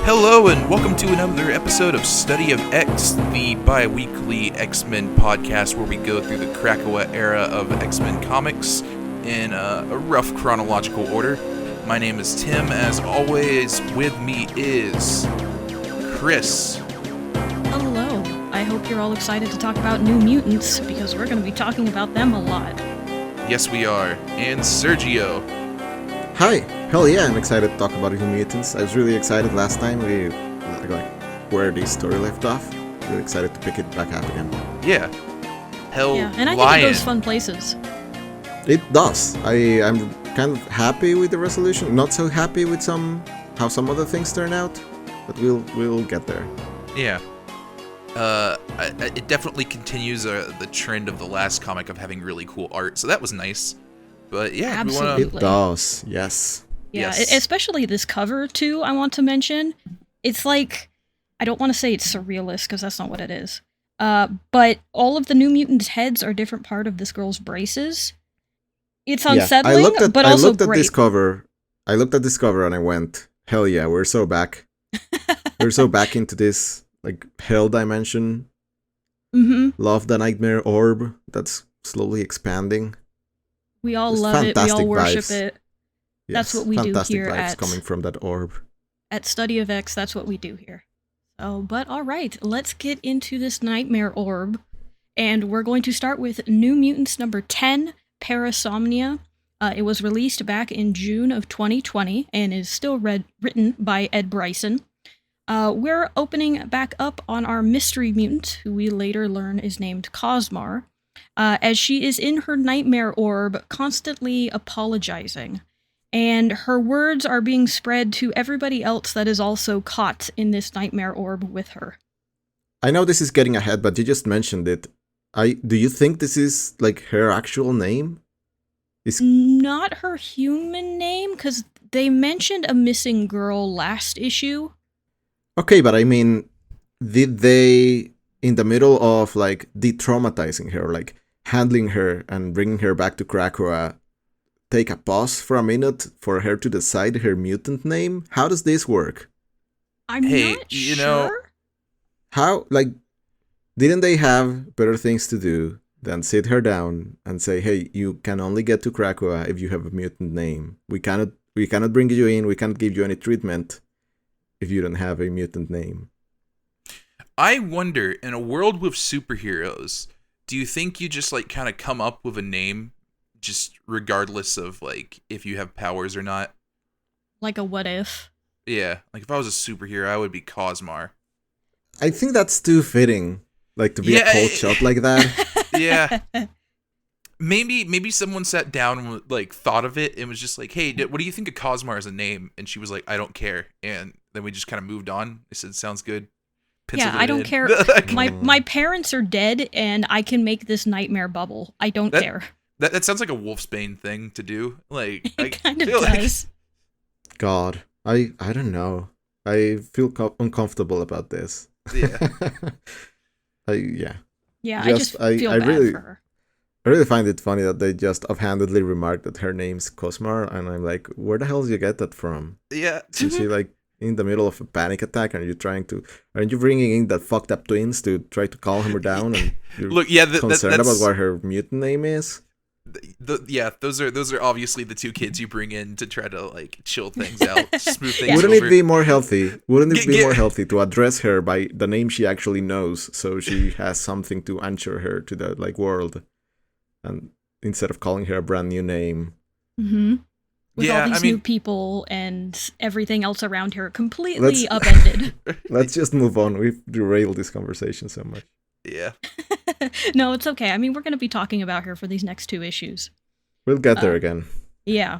Hello and welcome to another episode of Study of X, the bi-weekly X-Men podcast where we go through the Krakoa era of X-Men comics in a rough chronological order. My name is Tim. As always, with me is Chris. Hello. I hope you're all excited to talk about New Mutants, because we're going to be talking about them a lot. Yes, we are. And Sergio. Hi! Hell yeah, I'm excited to talk about New Mutants. I was really excited last time we where the story left off. Really excited to pick it back up again. Yeah. And I think it goes fun places. It does. I'm kind of happy with the resolution. Not so happy with how some other things turn out, but we'll get there. Yeah. It definitely continues the trend of the last comic of having really cool art, so that was nice. But yeah, absolutely. It does, yes. Yeah, yes. Especially this cover, too, I want to mention. It's like, I don't want to say it's surrealist, because that's not what it is. But all of the New Mutants' heads are different part of this girl's braces. It's unsettling, I looked also at great. this cover. I looked at this cover and I went, hell yeah, we're so back. We're so back into this, like, hell dimension. Mm-hmm. Love the nightmare orb that's slowly expanding. We all love it. We all worship vibes. it. Yes, That's what we do here vibes coming from that orb. At Study of X. That's what we do here. But all right, let's get into this nightmare orb, and we're going to start with New Mutants number 10, Parasomnia. It was released back in June of 2020 and is still written by Ed Bryson. We're opening back up on our mystery mutant, who we later learn is named Cosmar, as she is in her nightmare orb, constantly apologizing. And her words are being spread to everybody else that is also caught in this nightmare orb with her. I know this is getting ahead, but you just mentioned it. Do you think this is, like, her actual name? Not her human name, because they mentioned a missing girl last issue. Okay, but I mean, did they, in the middle of, like, de-traumatizing her, like, handling her and bringing her back to Krakoa, take a pause for a minute for her to decide her mutant name? How does this work? I'm not sure. How, like, didn't they have better things to do than sit her down and say, hey, you can only get to Krakoa if you have a mutant name. We cannot bring you in, we cannot give you any treatment if you don't have a mutant name. I wonder, in a world with superheroes, do you think you just, like, kind of come up with a name just regardless of, like, if you have powers or not? Like a what if? Yeah, like if I was a superhero, I would be Cosmar. I think that's too fitting, like, to be a cold shot like that. Yeah. Maybe someone sat down and, like, thought of it and was just like, hey, what do you think of Cosmar as a name? And she was like, I don't care. And then we just kind of moved on. I said, sounds good. Yeah, I don't care. My parents are dead, and I can make this nightmare bubble. I don't care. That sounds like a Wolfsbane thing to do. Like, it kind of does. God, I don't know. I feel uncomfortable about this. Yeah. Yeah, I just feel bad for her. I really find it funny that they just offhandedly remarked that her name's Cosmar, and I'm like, where the hell did you get that from? Yeah. Is she, like, in the middle of a panic attack, and aren't you bringing in that fucked up twins to try to calm her down? And you're concerned about what her mutant name is? Those are obviously the two kids you bring in to try to, like, chill things out, smooth things Wouldn't over. it be more healthy? Wouldn't it be more healthy to address her by the name she actually knows, so she has something to answer her to the, like, world, and instead of calling her a brand new name? Mm-hmm. With all these new people and everything else around her completely upended. Let's just move on. We've derailed this conversation so much. Yeah. No, it's okay. I mean, we're going to be talking about her for these next two issues. We'll get there again. Yeah.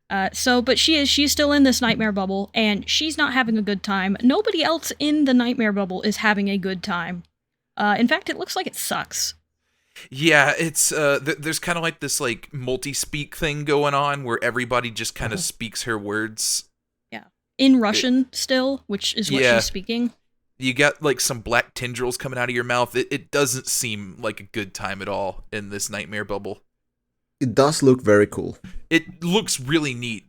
But she's still in this nightmare bubble, and she's not having a good time. Nobody else in the nightmare bubble is having a good time. In fact, it looks like it sucks. Yeah, it's there's kind of like this, like, multi-speak thing going on where everybody just kind of speaks her words. Yeah. In Russian still, which is what she's speaking. You got, like, some black tendrils coming out of your mouth. It doesn't seem like a good time at all in this nightmare bubble. It does look very cool. It looks really neat.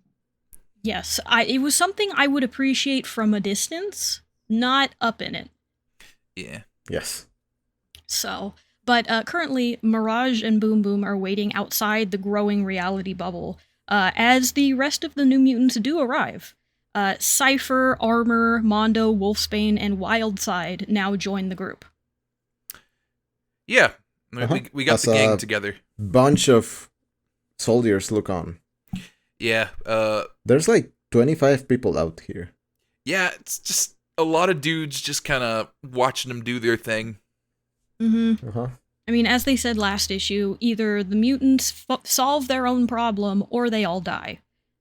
Yes, it was something I would appreciate from a distance, not up in it. Yeah. Yes. So, but currently, Mirage and Boom Boom are waiting outside the growing reality bubble as the rest of the New Mutants do arrive. Cypher, Armor, Mondo, Wolfsbane, and Wildside now join the group. Yeah. Uh-huh. We got As the gang a together. Bunch of soldiers look on. Yeah. There's like 25 people out here. Yeah, it's just a lot of dudes just kind of watching them do their thing. Mm-hmm. Uh-huh. I mean, as they said last issue, either the mutants solve their own problem or they all die.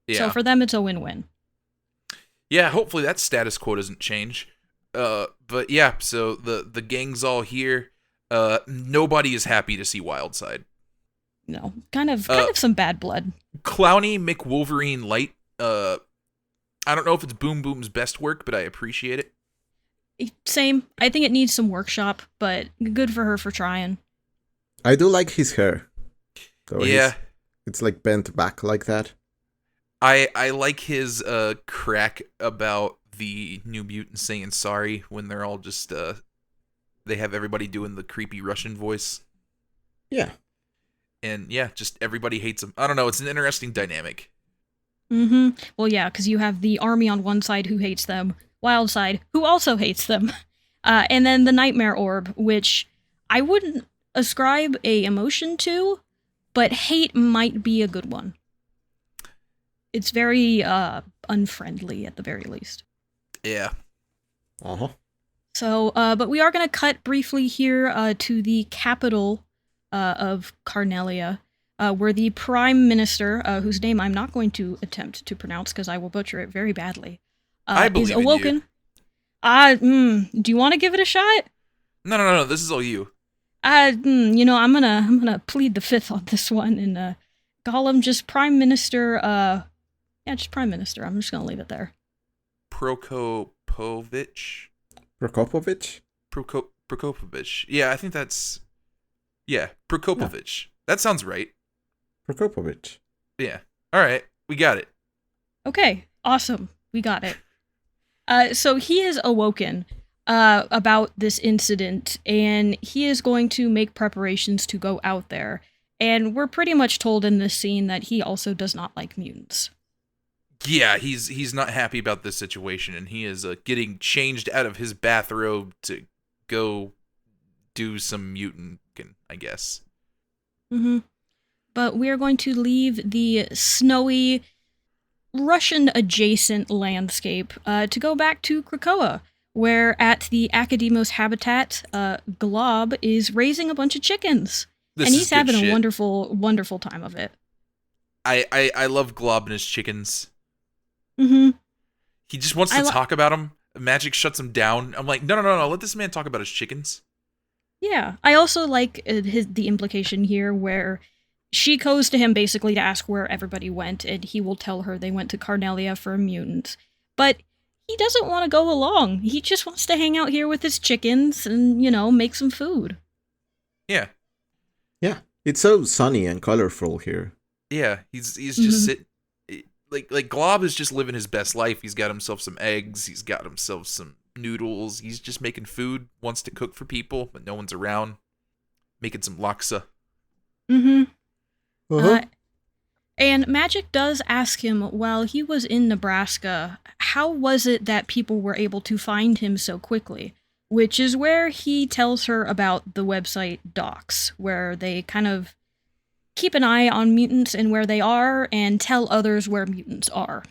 Yeah. So for them, it's a win-win. Yeah, hopefully that status quo doesn't change. But yeah, so the gang's all here. Nobody is happy to see Wildside. No, kind of some bad blood. Clowny McWolverine Light. I don't know if it's Boom Boom's best work, but I appreciate it. Same. I think it needs some workshop, but good for her for trying. I do like his hair. So Yeah. It's like bent back like that. I like his crack about the New Mutants saying sorry when they're all just they have everybody doing the creepy Russian voice. Yeah. And yeah, just everybody hates him. I don't know, it's an interesting dynamic. Mm-hmm. Well, yeah, because you have the army on one side who hates them, Wildside, who also hates them. And then the Nightmare Orb, which I wouldn't ascribe a emotion to, but hate might be a good one. It's very unfriendly at the very least. Yeah. Uh-huh. So, but we are going to cut briefly here to the capital of Carnelia, where the Prime Minister, whose name I'm not going to attempt to pronounce because I will butcher it very badly, I believe is awoken. Do you want to give it a shot? No, this is all you. I'm gonna plead the fifth on this one and call him just Prime Minister. Just Prime Minister. I'm just gonna leave it there. Prokopovich. Prokopovich. Yeah, I think that's. Yeah, Prokopovich. That sounds right. Prokopovich. Yeah. All right, we got it. Okay, awesome. We got it. So he is awoken about this incident, and he is going to make preparations to go out there. And we're pretty much told in this scene that he also does not like mutants. Yeah, he's not happy about this situation, and he is getting changed out of his bathrobe to go do some mutant, I guess. Mm-hmm. But we are going to leave the snowy, Russian-adjacent landscape to go back to Krakoa, where at the Academos habitat, Glob is raising a bunch of chickens. And he's having a wonderful, wonderful time of it. I love Glob and his chickens. Mm-hmm. He just wants to talk about them. Magic shuts him down. I'm like, no, let this man talk about his chickens. Yeah, I also like the implication here where she goes to him basically to ask where everybody went, and he will tell her they went to Carnelia for a mutant. But he doesn't want to go along. He just wants to hang out here with his chickens and, make some food. Yeah. Yeah, it's so sunny and colorful here. Yeah, he's just sitting. Like Glob is just living his best life. He's got himself some eggs. He's got himself some noodles. He's just making food. Wants to cook for people, but no one's around. Making some laksa. Mm-hmm. Uh-huh. And Magic does ask him, while he was in Nebraska, how was it that people were able to find him so quickly? Which is where he tells her about the website Docs, where they kind of keep an eye on mutants and where they are, and tell others where mutants are.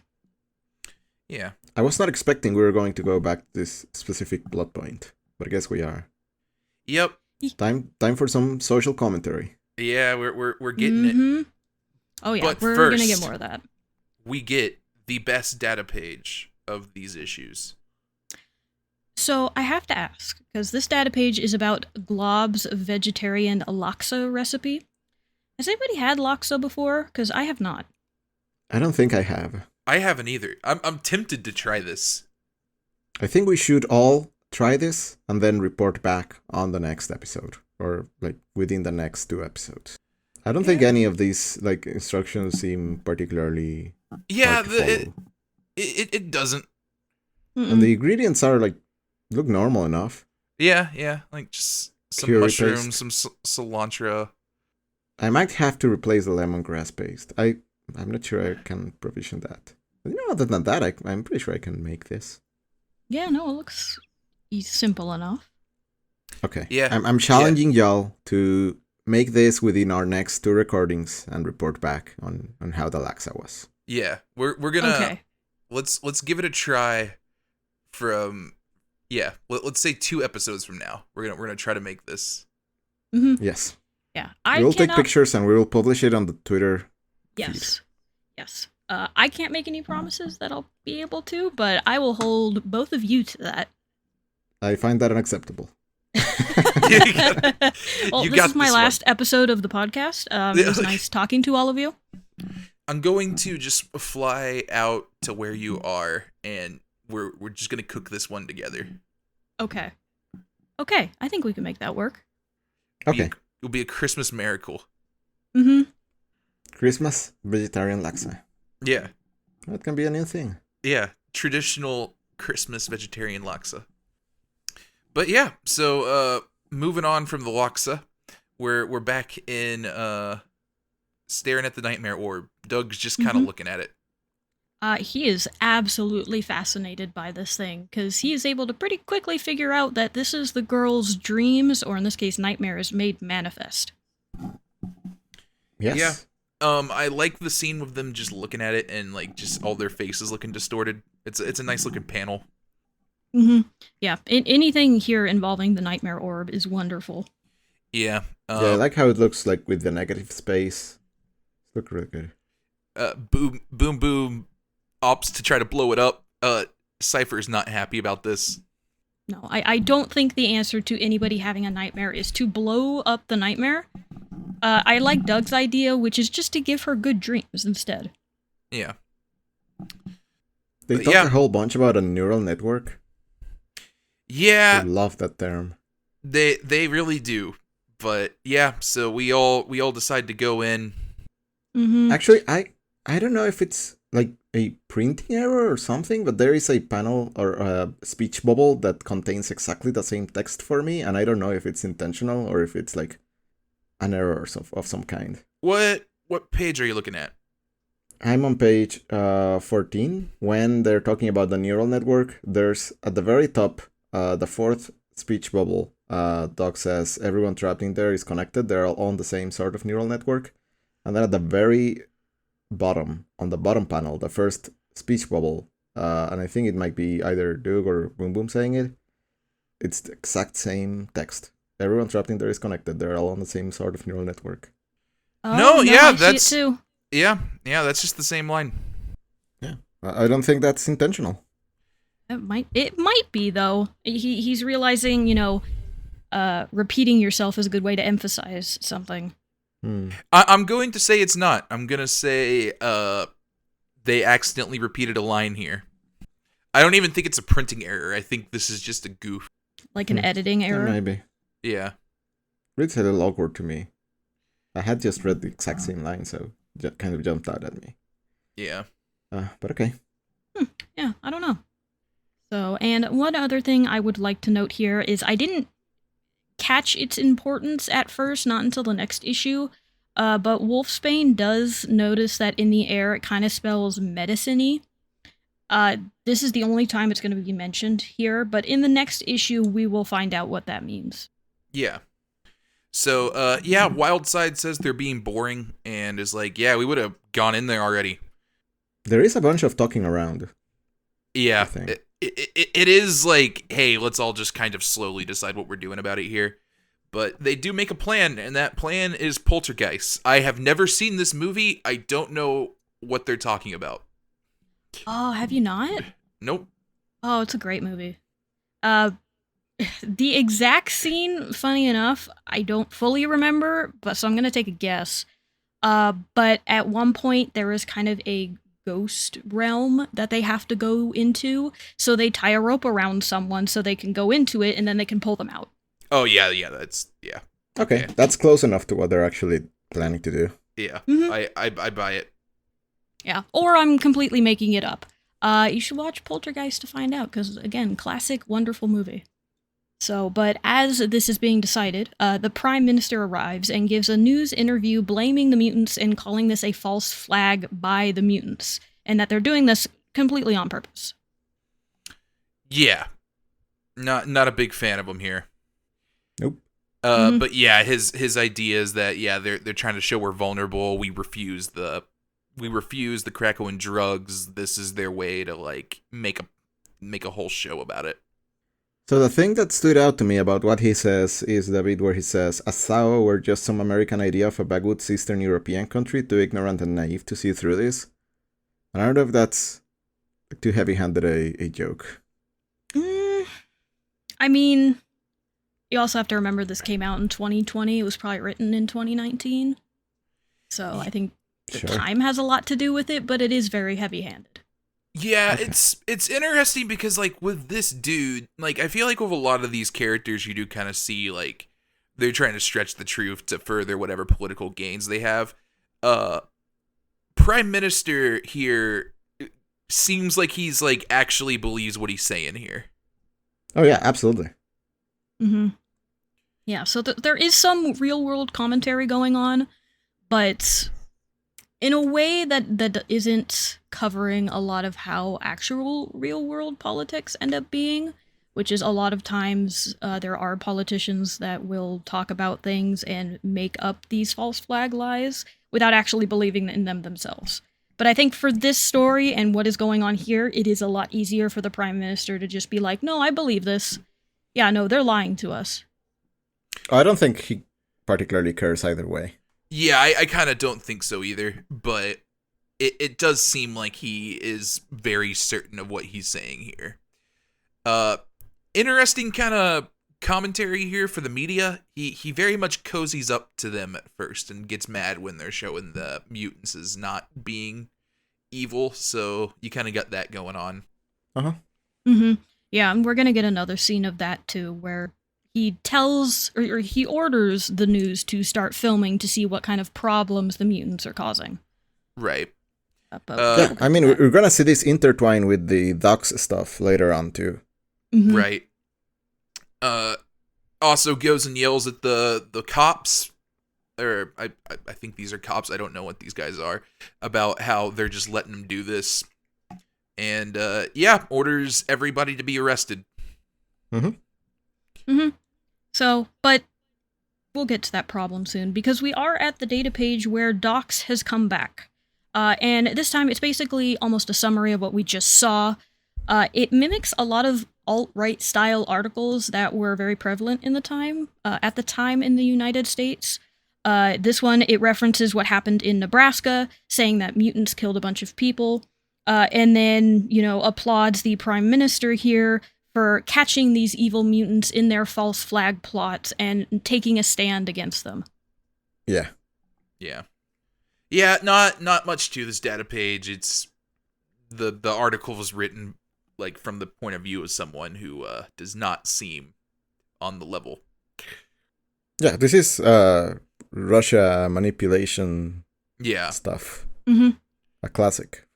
Yeah. I was not expecting we were going to go back to this specific plot point, but I guess we are. Yep. Time for some social commentary. Yeah, we're getting it. Oh yeah, but we're first, gonna get more of that. We get the best data page of these issues. So I have to ask, because this data page is about Glob's vegetarian laksa recipe. Has anybody had laksa before? Because I have not. I don't think I have. I haven't either. I'm tempted to try this. I think we should all try this and then report back on the next episode, or like within the next 2 episodes. I don't think any of these instructions seem particularly hard to follow. It doesn't. And the ingredients are like look normal enough. Yeah, like just some Curry mushrooms, paste. some cilantro. I might have to replace the lemongrass paste. I'm not sure I can provision that. But other than that, I'm pretty sure I can make this. Yeah, no, it looks simple enough. Okay. Yeah. I'm challenging y'all to make this within our next 2 recordings and report back on how the Laksa was. Yeah, we're gonna Okay. let's give it a try. From let's say 2 episodes from now, we're gonna try to make this. Mm-hmm. Yes. Yeah, We'll take pictures and we will publish it on the Twitter. Yes. I can't make any promises that I'll be able to, but I will hold both of you to that. I find that unacceptable. Well, You this got is my this last episode of the podcast. It was nice talking to all of you. I'm going to just fly out to where you are, and we're just gonna cook this one together. Okay, I think we can make that work. Okay. It'll be a Christmas miracle. Mm-hmm. Christmas vegetarian laksa. Yeah. That can be a new thing. Yeah, traditional Christmas vegetarian laksa. But yeah, so moving on from the laksa, we're back in staring at the nightmare orb. Doug's just kind of looking at it. He is absolutely fascinated by this thing, because he is able to pretty quickly figure out that this is the girl's dreams, or in this case, nightmares, made manifest. Yes. Yeah. I like the scene with them just looking at it and like just all their faces looking distorted. It's a nice looking panel. Mm-hmm. Yeah, anything here involving the nightmare orb is wonderful. Yeah. I like how it looks like with the negative space. Look really good. Boom opts to try to blow it up. Cypher is not happy about this. No, I don't think the answer to anybody having a nightmare is to blow up the nightmare. I like Doug's idea, which is just to give her good dreams instead. Yeah. They talk a whole bunch about a neural network. Yeah. I love that term. They really do. But yeah, so we all decide to go in. Mm-hmm. Actually, I don't know if it's like a printing error or something, but there is a panel or a speech bubble that contains exactly the same text for me, and I don't know if it's intentional or if it's like an error of some kind. What page are you looking at? I'm on page 14. When they're talking about the neural network, there's at the very top, the 4th speech bubble. Doc says everyone trapped in there is connected. They're all on the same sort of neural network. And then at the very bottom, on the bottom panel, the first speech bubble, and I think it might be either Doug or Boom Boom saying it, it's the exact same text. Everyone trapped in there is connected. They're all on the same sort of neural network. Oh, yeah, I that's see it too. Yeah, that's just the same line. Yeah, I don't think that's intentional. It might be though. He's realizing, repeating yourself is a good way to emphasize something. I'm going to say it's not. I'm gonna say they accidentally repeated a line here. I don't even think it's a printing error. I think this is just a goof. Like an editing error? Yeah, maybe. Yeah. It's a little awkward to me. I had just read the exact same line, so that kind of jumped out at me. Yeah. But okay. Yeah, I don't know. So, and one other thing I would like to note here is I didn't catch its importance at first, not until the next issue, but Wolfsbane does notice that in the air it kind of spells medicine-y. This is the only time it's going to be mentioned here, but in the next issue we will find out what that means. Yeah. So, Wildside says they're being boring and is like, yeah, we would have gone in there already. There is a bunch of talking around. Yeah. It is like, hey, let's all just kind of slowly decide what we're doing about it here. But they do make a plan, and that plan is Poltergeist. I have never seen this movie. I don't know what they're talking about. Oh, have you not? Nope. Oh, it's a great movie. The exact scene, funny enough, I don't fully remember, so I'm going to take a guess. But at one point, there is kind of a ghost realm that they have to go into, so they tie a rope around someone so they can go into it, and then they can pull them out. Oh, yeah, yeah. Okay, that's close enough to what they're actually planning to do. Yeah, Mm-hmm. I buy it. Yeah, or I'm completely making it up. You should watch Poltergeist to find out, because, again, classic, wonderful movie. So, but as this is being decided, the Prime Minister arrives and gives a news interview blaming the mutants and calling this a false flag by the mutants, and that they're doing this completely on purpose. Yeah. Not a big fan of him here. Nope. But yeah, his idea is that they're trying to show we're vulnerable. We refuse the Krakoan drugs. This is their way to like make a whole show about it. So the thing that stood out to me about what he says is the bit where he says, "As though we're just some American idea of a backwoods Eastern European country, too ignorant and naive to see through this." And I don't know if that's too heavy-handed a joke. I mean, you also have to remember this came out in 2020. It was probably written in 2019. So I think the time has a lot to do with it, but it is very heavy-handed. Yeah, okay. It's interesting because, like, with this dude, like, I feel like with a lot of these characters, you do kind of see, like, they're trying to stretch the truth to further whatever political gains they have. Prime Minister here seems like he's, like, actually believes what he's saying here. Oh, yeah, absolutely. Mm-hmm. Yeah, so there is some real-world commentary going on, but in a way that isn't covering a lot of how actual real-world politics end up being, which is a lot of times there are politicians that will talk about things and make up these false flag lies without actually believing in them themselves. But I think for this story and what is going on here, it is a lot easier for the Prime Minister to just be like, no, I believe this. Yeah, no, they're lying to us. I don't think he particularly cares either way. Yeah, I kind of don't think so either, but it does seem like he is very certain of what he's saying here. Interesting kind of commentary here for the media. He very much cozies up to them at first and gets mad when they're showing the mutants as not being evil, so you kind of got that going on. Uh-huh. Mm-hmm. Yeah, and we're going to get another scene of that too, where he tells, or he orders the news to start filming to see what kind of problems the mutants are causing. Right. Yeah, I mean, we're going to see this intertwine with the Docs stuff later on too. Mm-hmm. Right. Also goes and yells at the cops, or I think these are cops, I don't know what these guys are, about how they're just letting them do this. And, orders everybody to be arrested. Mm-hmm. Mm-hmm. So, but we'll get to that problem soon, because we are at the data page where Docs has come back. And this time it's basically almost a summary of what we just saw. It mimics a lot of alt-right style articles that were very prevalent in the time, at the time in the United States. This one, it references what happened in Nebraska, saying that mutants killed a bunch of people, and then, applauds the Prime Minister here for catching these evil mutants in their false flag plots and taking a stand against them. Yeah. Yeah. Yeah, not much to this data page. It's the article was written like from the point of view of someone who does not seem on the level. Yeah, this is Russia manipulation stuff. Mm-hmm. A classic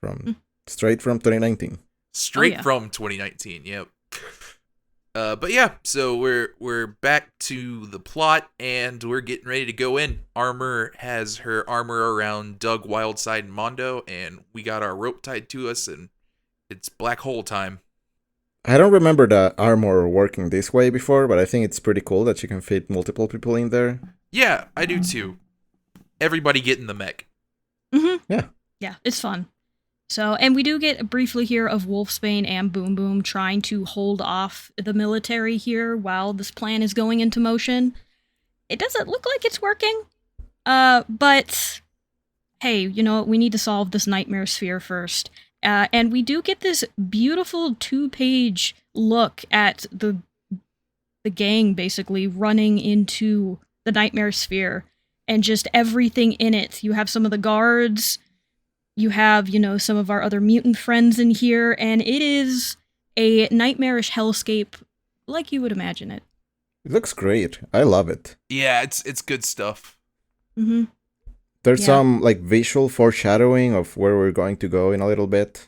straight from 2019. Straight from 2019, yep. But yeah, so we're back to the plot, and we're getting ready to go in. Armor has her armor around Doug, Wildside, and Mondo, and we got our rope tied to us, and it's black hole time. I don't remember the armor working this way before, but I think it's pretty cool that you can fit multiple people in there. Yeah, I do too. Everybody get in the mech. Mm-hmm. Yeah. Yeah, it's fun. So, and we do get briefly here of Wolfsbane and Boom Boom trying to hold off the military here while this plan is going into motion. It doesn't look like it's working, but hey, we need to solve this nightmare sphere first. And we do get this beautiful 2-page look at the gang basically running into the nightmare sphere and just everything in it. You have some of the guards. You have, some of our other mutant friends in here, and it is a nightmarish hellscape like you would imagine it. It looks great. I love it. Yeah, it's good stuff. Mm-hmm. There's some visual foreshadowing of where we're going to go in a little bit.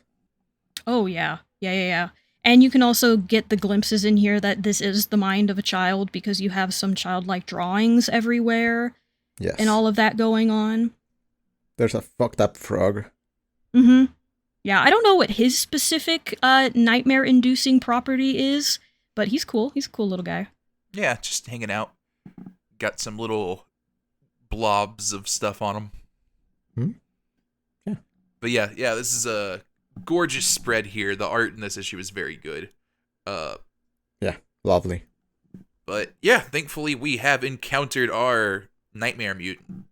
Oh, yeah. Yeah. And you can also get the glimpses in here that this is the mind of a child because you have some childlike drawings everywhere Yes. and all of that going on. There's a fucked up frog. Mm-hmm. Yeah, I don't know what his specific nightmare-inducing property is, but he's cool. He's a cool little guy. Yeah, just hanging out. Got some little blobs of stuff on him. Hmm? Yeah. But yeah, this is a gorgeous spread here. The art in this issue is very good. Yeah, lovely. But yeah, thankfully we have encountered our nightmare mutant.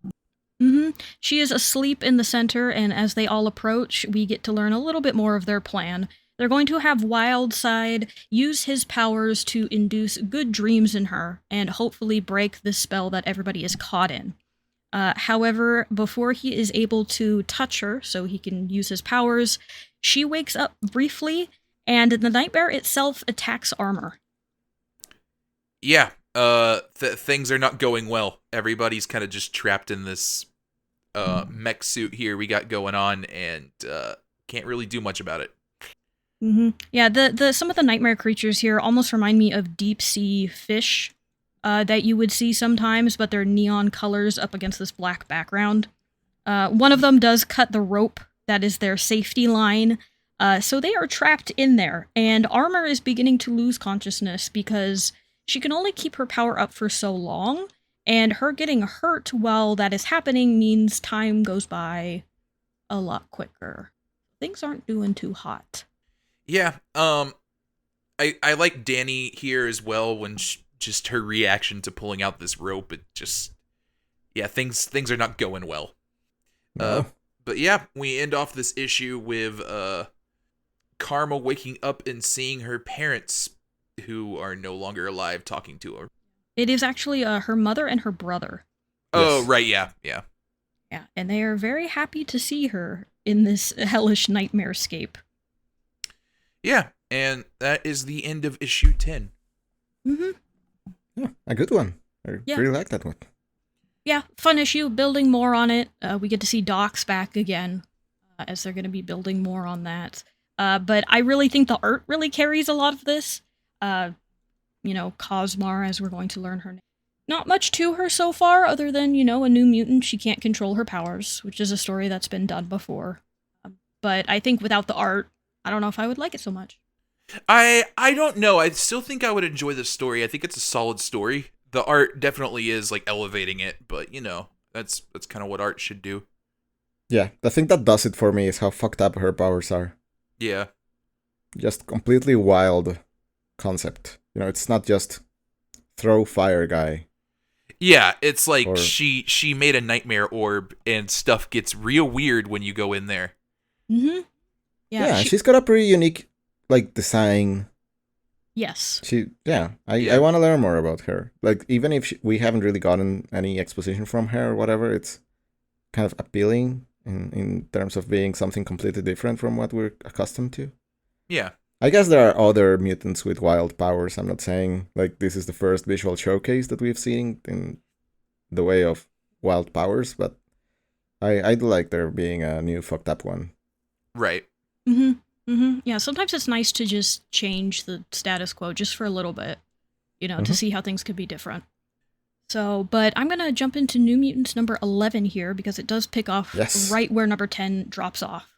Mm-hmm. She is asleep in the center, and as they all approach, we get to learn a little bit more of their plan. They're going to have Wildside use his powers to induce good dreams in her, and hopefully break the spell that everybody is caught in. However, before he is able to touch her, so he can use his powers, she wakes up briefly, and the nightmare itself attacks Armor. Yeah, things are not going well. Everybody's kind of just trapped in this mech suit here we got going on, and can't really do much about it. Mm-hmm. Yeah, the some of the nightmare creatures here almost remind me of deep sea fish that you would see sometimes, but they're neon colors up against this black background. One of them does cut the rope that is their safety line, so they are trapped in there, and Armor is beginning to lose consciousness because she can only keep her power up for so long, and her getting hurt while that is happening means time goes by a lot quicker. Things aren't doing too hot. Yeah, I like Danny here as well when just her reaction to pulling out this rope. It just, yeah, things are not going well. No. But yeah, we end off this issue with Karma waking up and seeing her parents, who are no longer alive, talking to her. It is actually her mother and her brother. Oh, Yes. right, yeah. Yeah, and they are very happy to see her in this hellish nightmare-scape. Yeah, and that is the end of issue 10. Mm-hmm. Yeah, a good one. I Yeah. really like that one. Yeah, fun issue, building more on it. We get to see Doc's back again, as they're going to be building more on that. But I really think the art really carries a lot of this. Cosmar, as we're going to learn her name. Not much to her so far, other than, a new mutant. She can't control her powers, which is a story that's been done before. But I think without the art, I don't know if I would like it so much. I don't know. I still think I would enjoy this story. I think it's a solid story. The art definitely is like elevating it, but that's kind of what art should do. Yeah, the thing that does it for me is how fucked up her powers are. Yeah. Just completely wild concept. It's not just throw fire guy. Yeah, it's like Or- she made a nightmare orb and stuff gets real weird when you go in there. Mm-hmm. Yeah, she's got a pretty unique design. Yes. I want to learn more about her. Even if we haven't really gotten any exposition from her or whatever, it's kind of appealing in terms of being something completely different from what we're accustomed to. Yeah. I guess there are other mutants with wild powers. I'm not saying this is the first visual showcase that we've seen in the way of wild powers, but I do like there being a new fucked up one. Right. Mm-hmm. Mm-hmm. Yeah, sometimes it's nice to just change the status quo just for a little bit, to see how things could be different. So, but I'm going to jump into New Mutants number 11 here because it does pick off right where number 10 drops off.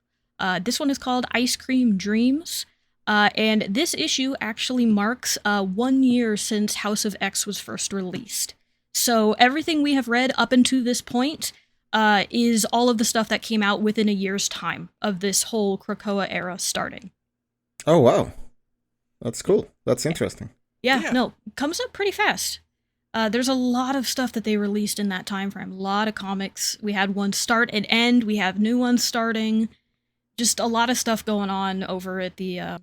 This one is called Ice Cream Dreams, and this issue actually marks 1 year since House of X was first released. So everything we have read up until this point is all of the stuff that came out within a year's time of this whole Krakoa era starting. Oh, wow. That's cool. That's interesting. Yeah, no, comes up pretty fast. There's a lot of stuff that they released in that time frame. A lot of comics. We had one start and end. We have new ones starting. Just a lot of stuff going on over at the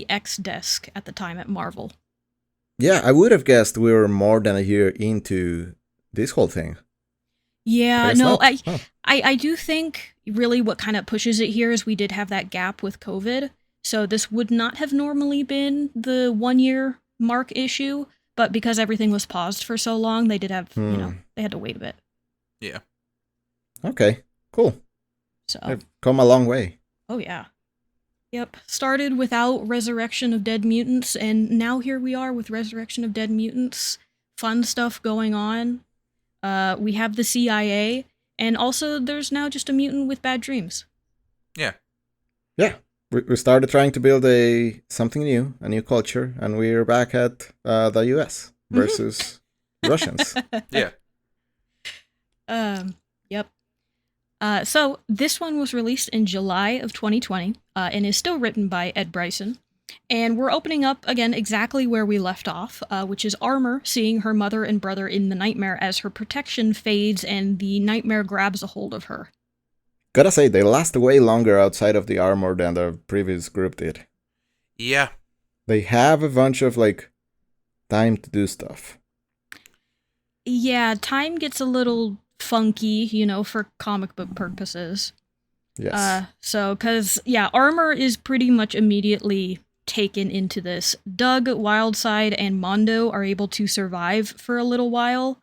X desk at the time at Marvel. Yeah, I would have guessed we were more than a year into this whole thing. Yeah, no, I do think really what kind of pushes it here is we did have that gap with COVID. So this would not have normally been the 1 year mark issue, but because everything was paused for so long, they did have, they had to wait a bit. Yeah. Okay, cool. So I've come a long way. Oh, yeah. Yep. Started without Resurrection of Dead Mutants, and now here we are with Resurrection of Dead Mutants. Fun stuff going on. We have the CIA, and also there's now just a mutant with bad dreams. Yeah. Yeah. We started trying to build something new, a new culture, and we're back at the US versus Russians. Yeah. Yep. So this one was released in July of 2020 and is still written by Ed Bryson. And we're opening up again exactly where we left off, which is Armor seeing her mother and brother in the nightmare as her protection fades and the nightmare grabs a hold of her. Gotta say, they last way longer outside of the armor than the previous group did. Yeah. They have a bunch of, time to do stuff. Yeah, time gets a little funky, for comic book purposes. Yes. Because Armor is pretty much immediately taken into this. Doug, Wildside, and Mondo are able to survive for a little while.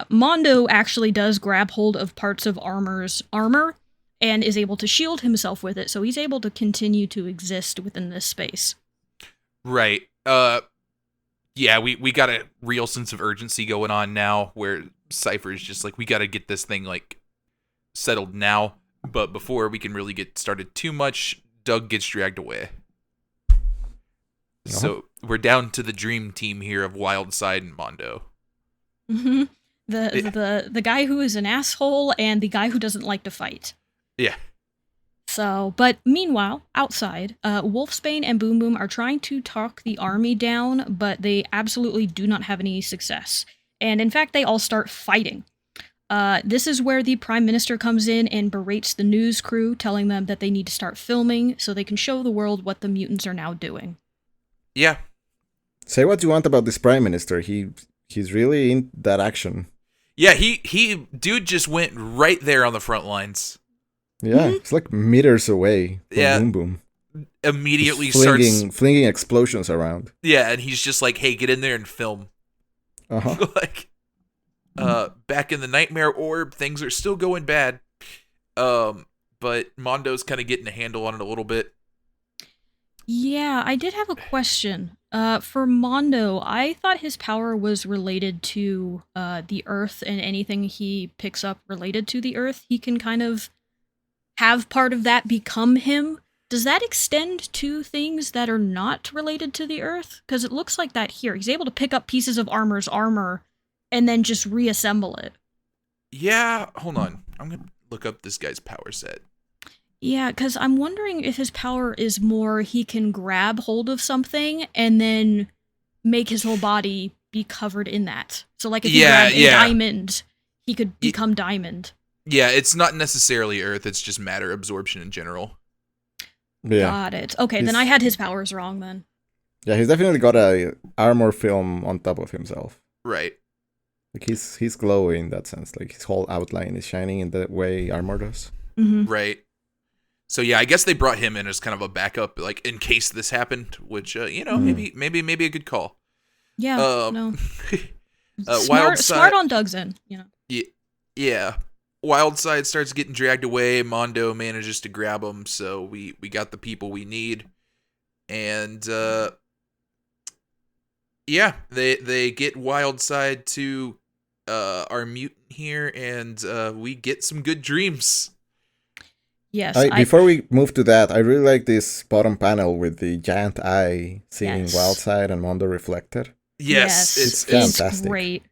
Mondo actually does grab hold of parts of Armor's armor and is able to shield himself with it, so he's able to continue to exist within this space. Right. Yeah, we got a real sense of urgency going on now where Cypher's just like, we got to get this thing, settled now. But before we can really get started too much, Doug gets dragged away. Uh-huh. So we're down to the dream team here of Wildside and Mondo. Mm-hmm. The guy who is an asshole and the guy who doesn't like to fight. Yeah. So, but meanwhile, outside, Wolfsbane and Boom Boom are trying to talk the army down, but they absolutely do not have any success. And in fact, they all start fighting. This is where the Prime Minister comes in and berates the news crew, telling them that they need to start filming so they can show the world what the mutants are now doing. Yeah. Say what you want about this Prime Minister. He's really in that action. Yeah, he dude just went right there on the front lines. Yeah, It's like meters away from Boom Boom. Immediately starts flinging explosions around. Yeah, and he's just like, "Hey, get in there and film." Uh-huh. Back in the Nightmare Orb, things are still going bad. But Mondo's kind of getting a handle on it a little bit. Yeah, I did have a question. For Mondo, I thought his power was related to the Earth, and anything he picks up related to the Earth, he can kind of have part of that become him. Does that extend to things that are not related to the Earth? Because it looks like that here. He's able to pick up pieces of Armor's armor and then just reassemble it. Yeah, hold on. I'm going to look up this guy's power set. Yeah, because I'm wondering if his power is more he can grab hold of something and then make his whole body be covered in that. So like if he grabbed a diamond, he could become diamond. Yeah, it's not necessarily Earth, it's just matter absorption in general. Yeah. Got it. Okay, then I had his powers wrong then. Yeah, he's definitely got a armor film on top of himself. Right. Like he's glowy in that sense. Like his whole outline is shining in the way armor does. Mm-hmm. Right. So yeah, I guess they brought him in as kind of a backup, like in case this happened, which maybe a good call. Yeah. No. Smart on Doug's end. Yeah. Wildside starts getting dragged away. Mondo manages to grab him, so we got the people we need, and they get Wildside to our mutant here, and we get some good dreams. Yes. Before we move to that, I really like this bottom panel with the giant eye seeing Wildside and Mondo reflected. Yes. It's fantastic. It's great.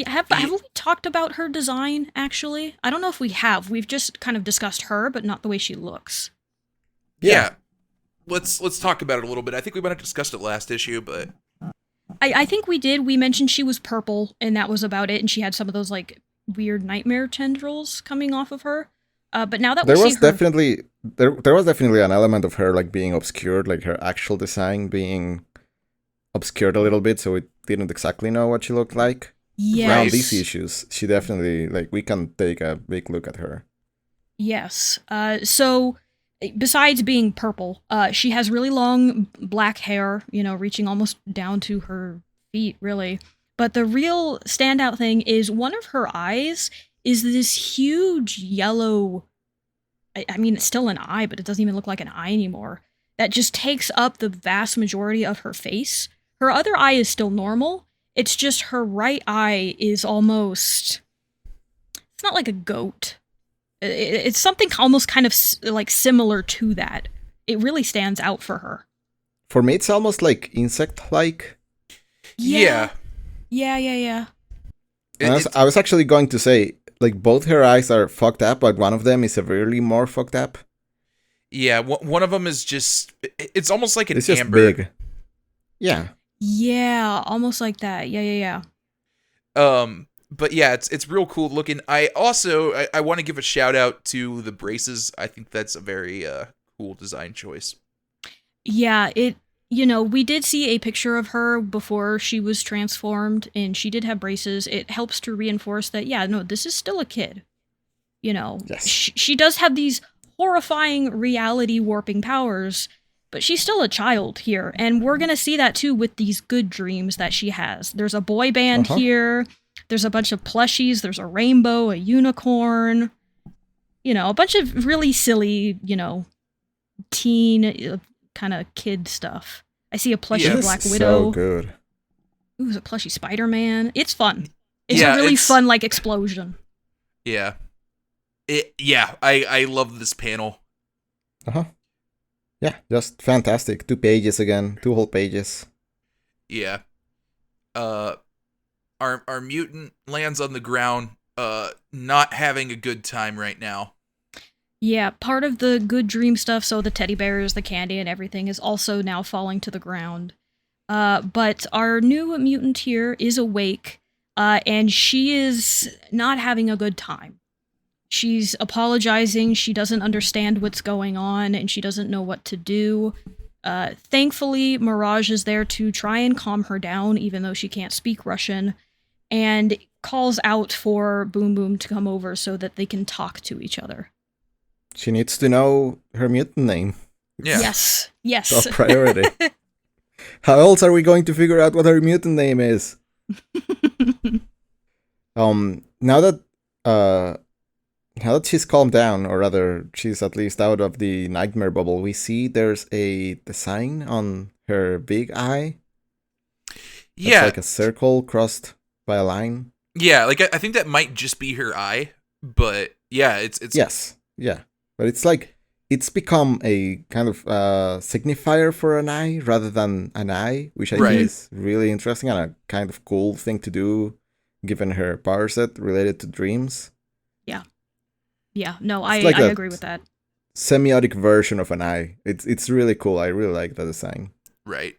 Have we talked about her design, actually? I don't know if we have. We've just kind of discussed her, but not the way she looks. Yeah. Let's talk about it a little bit. I think we might have discussed it last issue, but... I think we did. We mentioned she was purple, and that was about it, and she had some of those, weird nightmare tendrils coming off of her. But now that there was definitely an element of her, being obscured, her actual design being obscured a little bit, so we didn't exactly know what she looked like. Yes. Around these issues, she definitely, we can take a big look at her. Yes. So, besides being purple, she has really long black hair, reaching almost down to her feet, really. But the real standout thing is one of her eyes is this huge yellow I mean, it's still an eye, but it doesn't even look like an eye anymore. That just takes up the vast majority of her face. Her other eye is still normal. It's just her right eye is almost... It's not like a goat. It's something almost kind of like similar to that. It really stands out for her. For me, it's almost like insect-like. Yeah. Yeah. I was actually going to say, like, both her eyes are fucked up, but one of them is severely more fucked up. Yeah, one of them is just... It's almost like an It's just amber. big. Yeah. Yeah, almost like that. Yeah. But yeah, it's real cool looking. I want to give a shout out to the braces. I think that's a very cool design choice. Yeah, we did see a picture of her before she was transformed, and she did have braces. It helps to reinforce that, yeah, no, this is still a kid. Yes. She does have these horrifying reality warping powers, but she's still a child here, and we're gonna see that too with these good dreams that she has. There's a boy band here, there's a bunch of plushies, there's a rainbow, a unicorn, a bunch of really silly, teen kind of kid stuff. I see a plushie Black Widow. So good. Ooh, there's a plushie Spider-Man. It's fun. It's a really fun, like, explosion. Yeah. I love this panel. Yeah, just fantastic. 2 pages again, 2 whole pages. Yeah. Our mutant lands on the ground, not having a good time right now. Yeah, part of the good dream stuff, so the teddy bears, the candy, and everything is also now falling to the ground. But our new mutant here is awake, and she is not having a good time. She's apologizing, she doesn't understand what's going on, and she doesn't know what to do. Thankfully, Mirage is there to try and calm her down, even though she can't speak Russian, and calls out for Boom Boom to come over so that they can talk to each other. She needs to know her mutant name. Yeah. Yes. Top priority. How else are we going to figure out what her mutant name is? Now that she's calmed down, or rather, she's at least out of the nightmare bubble, we see there's a design on her big eye. Yeah. It's like a circle crossed by a line. Yeah, like I think that might just be her eye, but yeah, it's Yes, yeah. But it's like, it's become a kind of signifier for an eye rather than an eye, which I think is really interesting and a kind of cool thing to do, given her power set related to dreams. Yeah, no, I agree with that. Semiotic version of an eye. It's really cool. I really like the design. Right.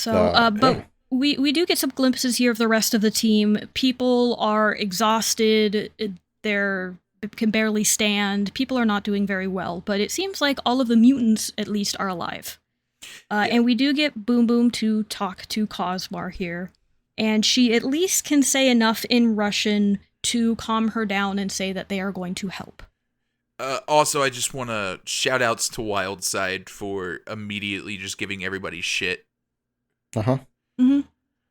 But we do get some glimpses here of the rest of the team. People are exhausted. They can barely stand. People are not doing very well. But it seems like all of the mutants, at least, are alive. And we do get Boom Boom to talk to Cosmar here. And she at least can say enough in Russian to calm her down and say that they are going to help. Also, I just want to shout outs to Wildside for immediately just giving everybody shit. Mm-hmm.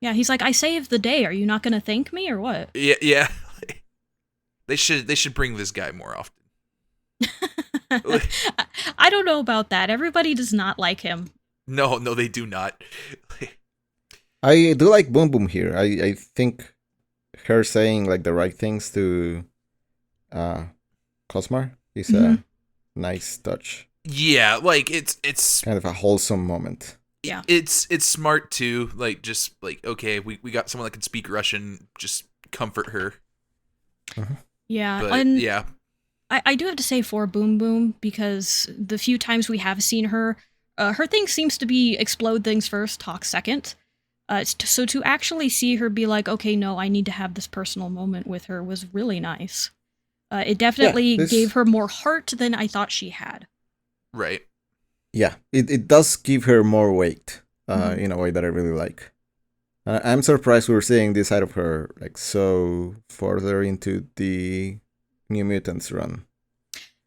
Yeah, he's like, I saved the day. Are you not going to thank me or what? Yeah. They should bring this guy more often. I don't know about that. Everybody does not like him. No, they do not. I do like Boom Boom here. I think her saying like the right things to Cosmar is a nice touch. Yeah, like it's kind of a wholesome moment. Yeah, it's smart too. Like, just like, okay, we got someone that can speak Russian. Just comfort her. Yeah, but, and yeah. I do have to say for Boom Boom, because the few times we have seen her, her thing seems to be explode things first, talk second. So to actually see her be like, okay, no, I need to have this personal moment with her was really nice. It definitely gave her more heart than I thought she had. Right. Yeah, it does give her more weight in a way that I really like. I'm surprised we're seeing this side of her like so further into the New Mutants run.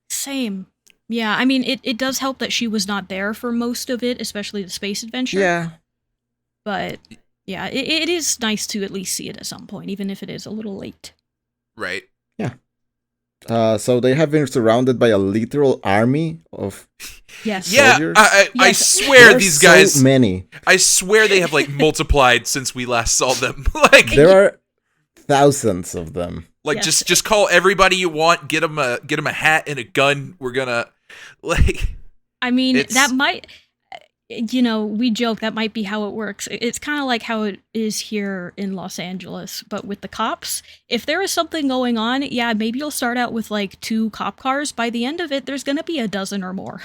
Same. Yeah, I mean, it does help that she was not there for most of it, especially the space adventure. Yeah. But, yeah, it is nice to at least see it at some point, even if it is a little late. Right. Yeah. So they have been surrounded by a literal army of Yes. Yeah, soldiers. I Yes. swear There are these so guys. many. I swear they have like multiplied since we last saw them. like, There are thousands of them. Yes. just call everybody you want. Get them a hat and a gun. We're gonna like. I mean, It's- that might, we joke that might be how it works. It's kind of like how it is here in Los Angeles, but with the cops. If there is something going on, yeah, maybe you'll start out with like 2 cop cars. By the end of it, there's going to be a dozen or more.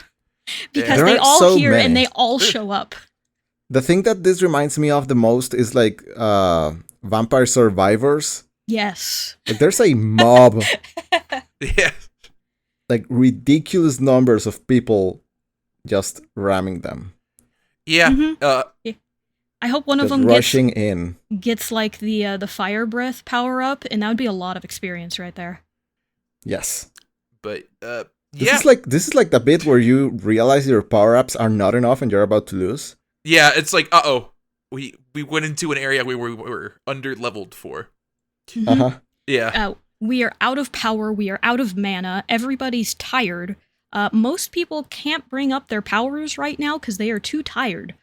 Because There they are all so hear many. and they all show up. The thing that this reminds me of the most is like Vampire Survivors. Yes. Like, there's a mob, Yeah. like ridiculous numbers of people just ramming them, Yeah. Mhm. I hope one of just them rushing in. gets like the fire breath power up, and that would be a lot of experience right there. Yes. But This yeah. is like the bit where you realize your power-ups are not enough and you're about to lose. Yeah, it's like, we went into an area we were under leveled for. Mhm. Uh-huh. Yeah. We are out of power. We are out of mana. Everybody's tired. Most people can't bring up their powers right now because they are too tired.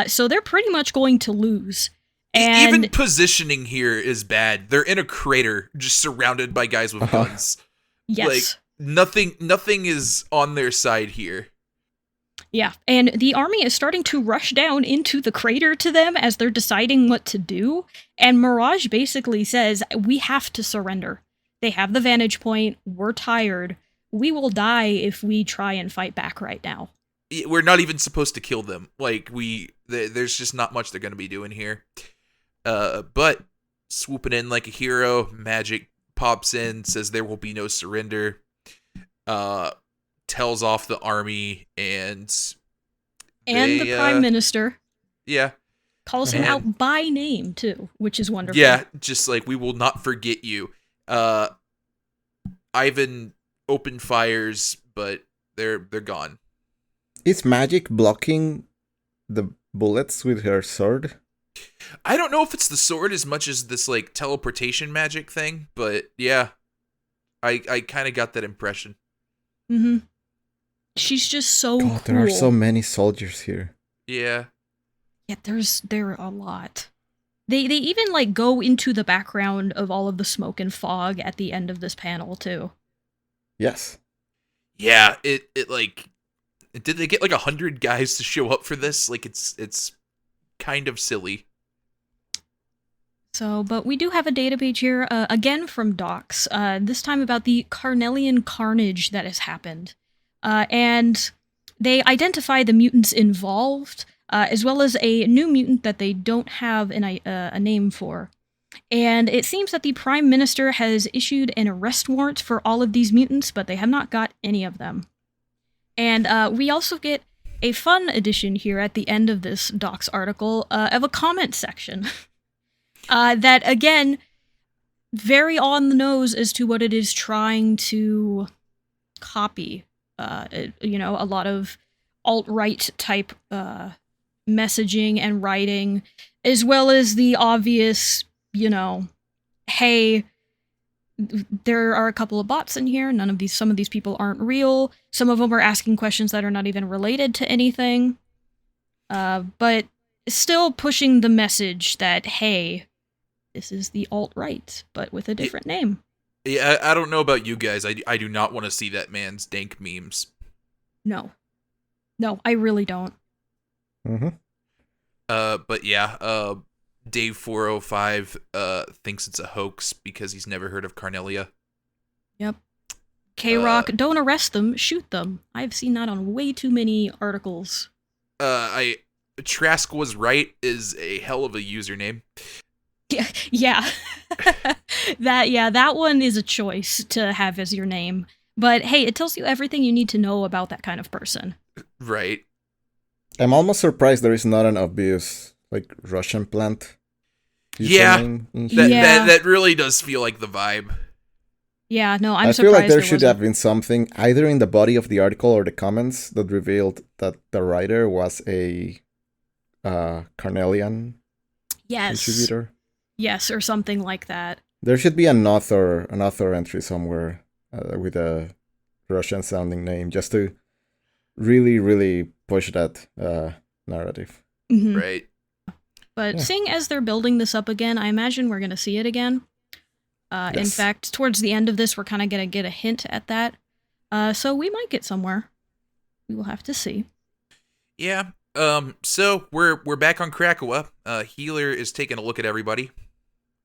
So they're pretty much going to lose. And Even positioning here is bad. They're in a crater, just surrounded by guys with Uh-huh. guns. yes. Like nothing is on their side here. Yeah, and the army is starting to rush down into the crater to them as they're deciding what to do. And Mirage basically says, we have to surrender. They have the vantage point. We're tired. We will die if we try and fight back right now. We're not even supposed to kill them. Like there's just not much they're gonna be doing here. But swooping in like a hero, Magic pops in, says there will be no surrender. Tells off the army and The Prime Minister yeah. calls him And- out by name, too, which is wonderful. Yeah, just like we will not forget you. Ivan opened fires, but they're gone. Is Magic blocking the bullets with her sword? I don't know if it's the sword as much as this like teleportation magic thing, but yeah, I kind of got that impression. Mm-hmm. She's just so God, cool. there are so many soldiers here. Yeah, Yeah, there are a lot. They even like go into the background of all of the smoke and fog at the end of this panel too. Yes. yeah. It like did they get like 100 guys to show up for this? Like it's kind of silly. So, but we do have a data page here, again from Docs, this time about the Carnelian carnage that has happened. And they identify the mutants involved, as well as a new mutant that they don't have a name for. And it seems that the Prime Minister has issued an arrest warrant for all of these mutants, but they have not got any of them. And we also get a fun addition here at the end of this Docs article of a comment section. That, again, very on the nose as to what it is trying to copy. A lot of alt-right type messaging and writing, as well as the obvious, hey, there are a couple of bots in here. Some of these people aren't real. Some of them are asking questions that are not even related to anything. But still pushing the message that, hey, this is the alt-right, but with a different name. Yeah, I don't know about you guys. I do not want to see that man's dank memes. No, I really don't. Mm-hmm. But yeah, Dave 405 thinks it's a hoax because he's never heard of Carnelia. Yep. K-Rock, don't arrest them, shoot them. I've seen that on way too many articles. Trask was right is a hell of a username. Yeah. That one is a choice to have as your name. But hey, it tells you everything you need to know about that kind of person. Right. I'm almost surprised there is not an obvious like Russian plant. Yeah. username in here. That really does feel like the vibe. Yeah, no, I'm I surprised feel like there should wasn't. have been something either in the body of the article or the comments that revealed that the writer was a Carnelian Yes. contributor. Yes, or something like that. There should be an author entry somewhere with a Russian sounding name, just to really, really push that narrative. Mhm. Right. But Yeah. seeing as they're building this up again, I imagine we're going to see it again. In Yes. fact, towards the end of this, we're kind of going to get a hint at that. So we might get somewhere. We will have to see. Yeah. So we're back on Krakoa. Healer is taking a look at everybody.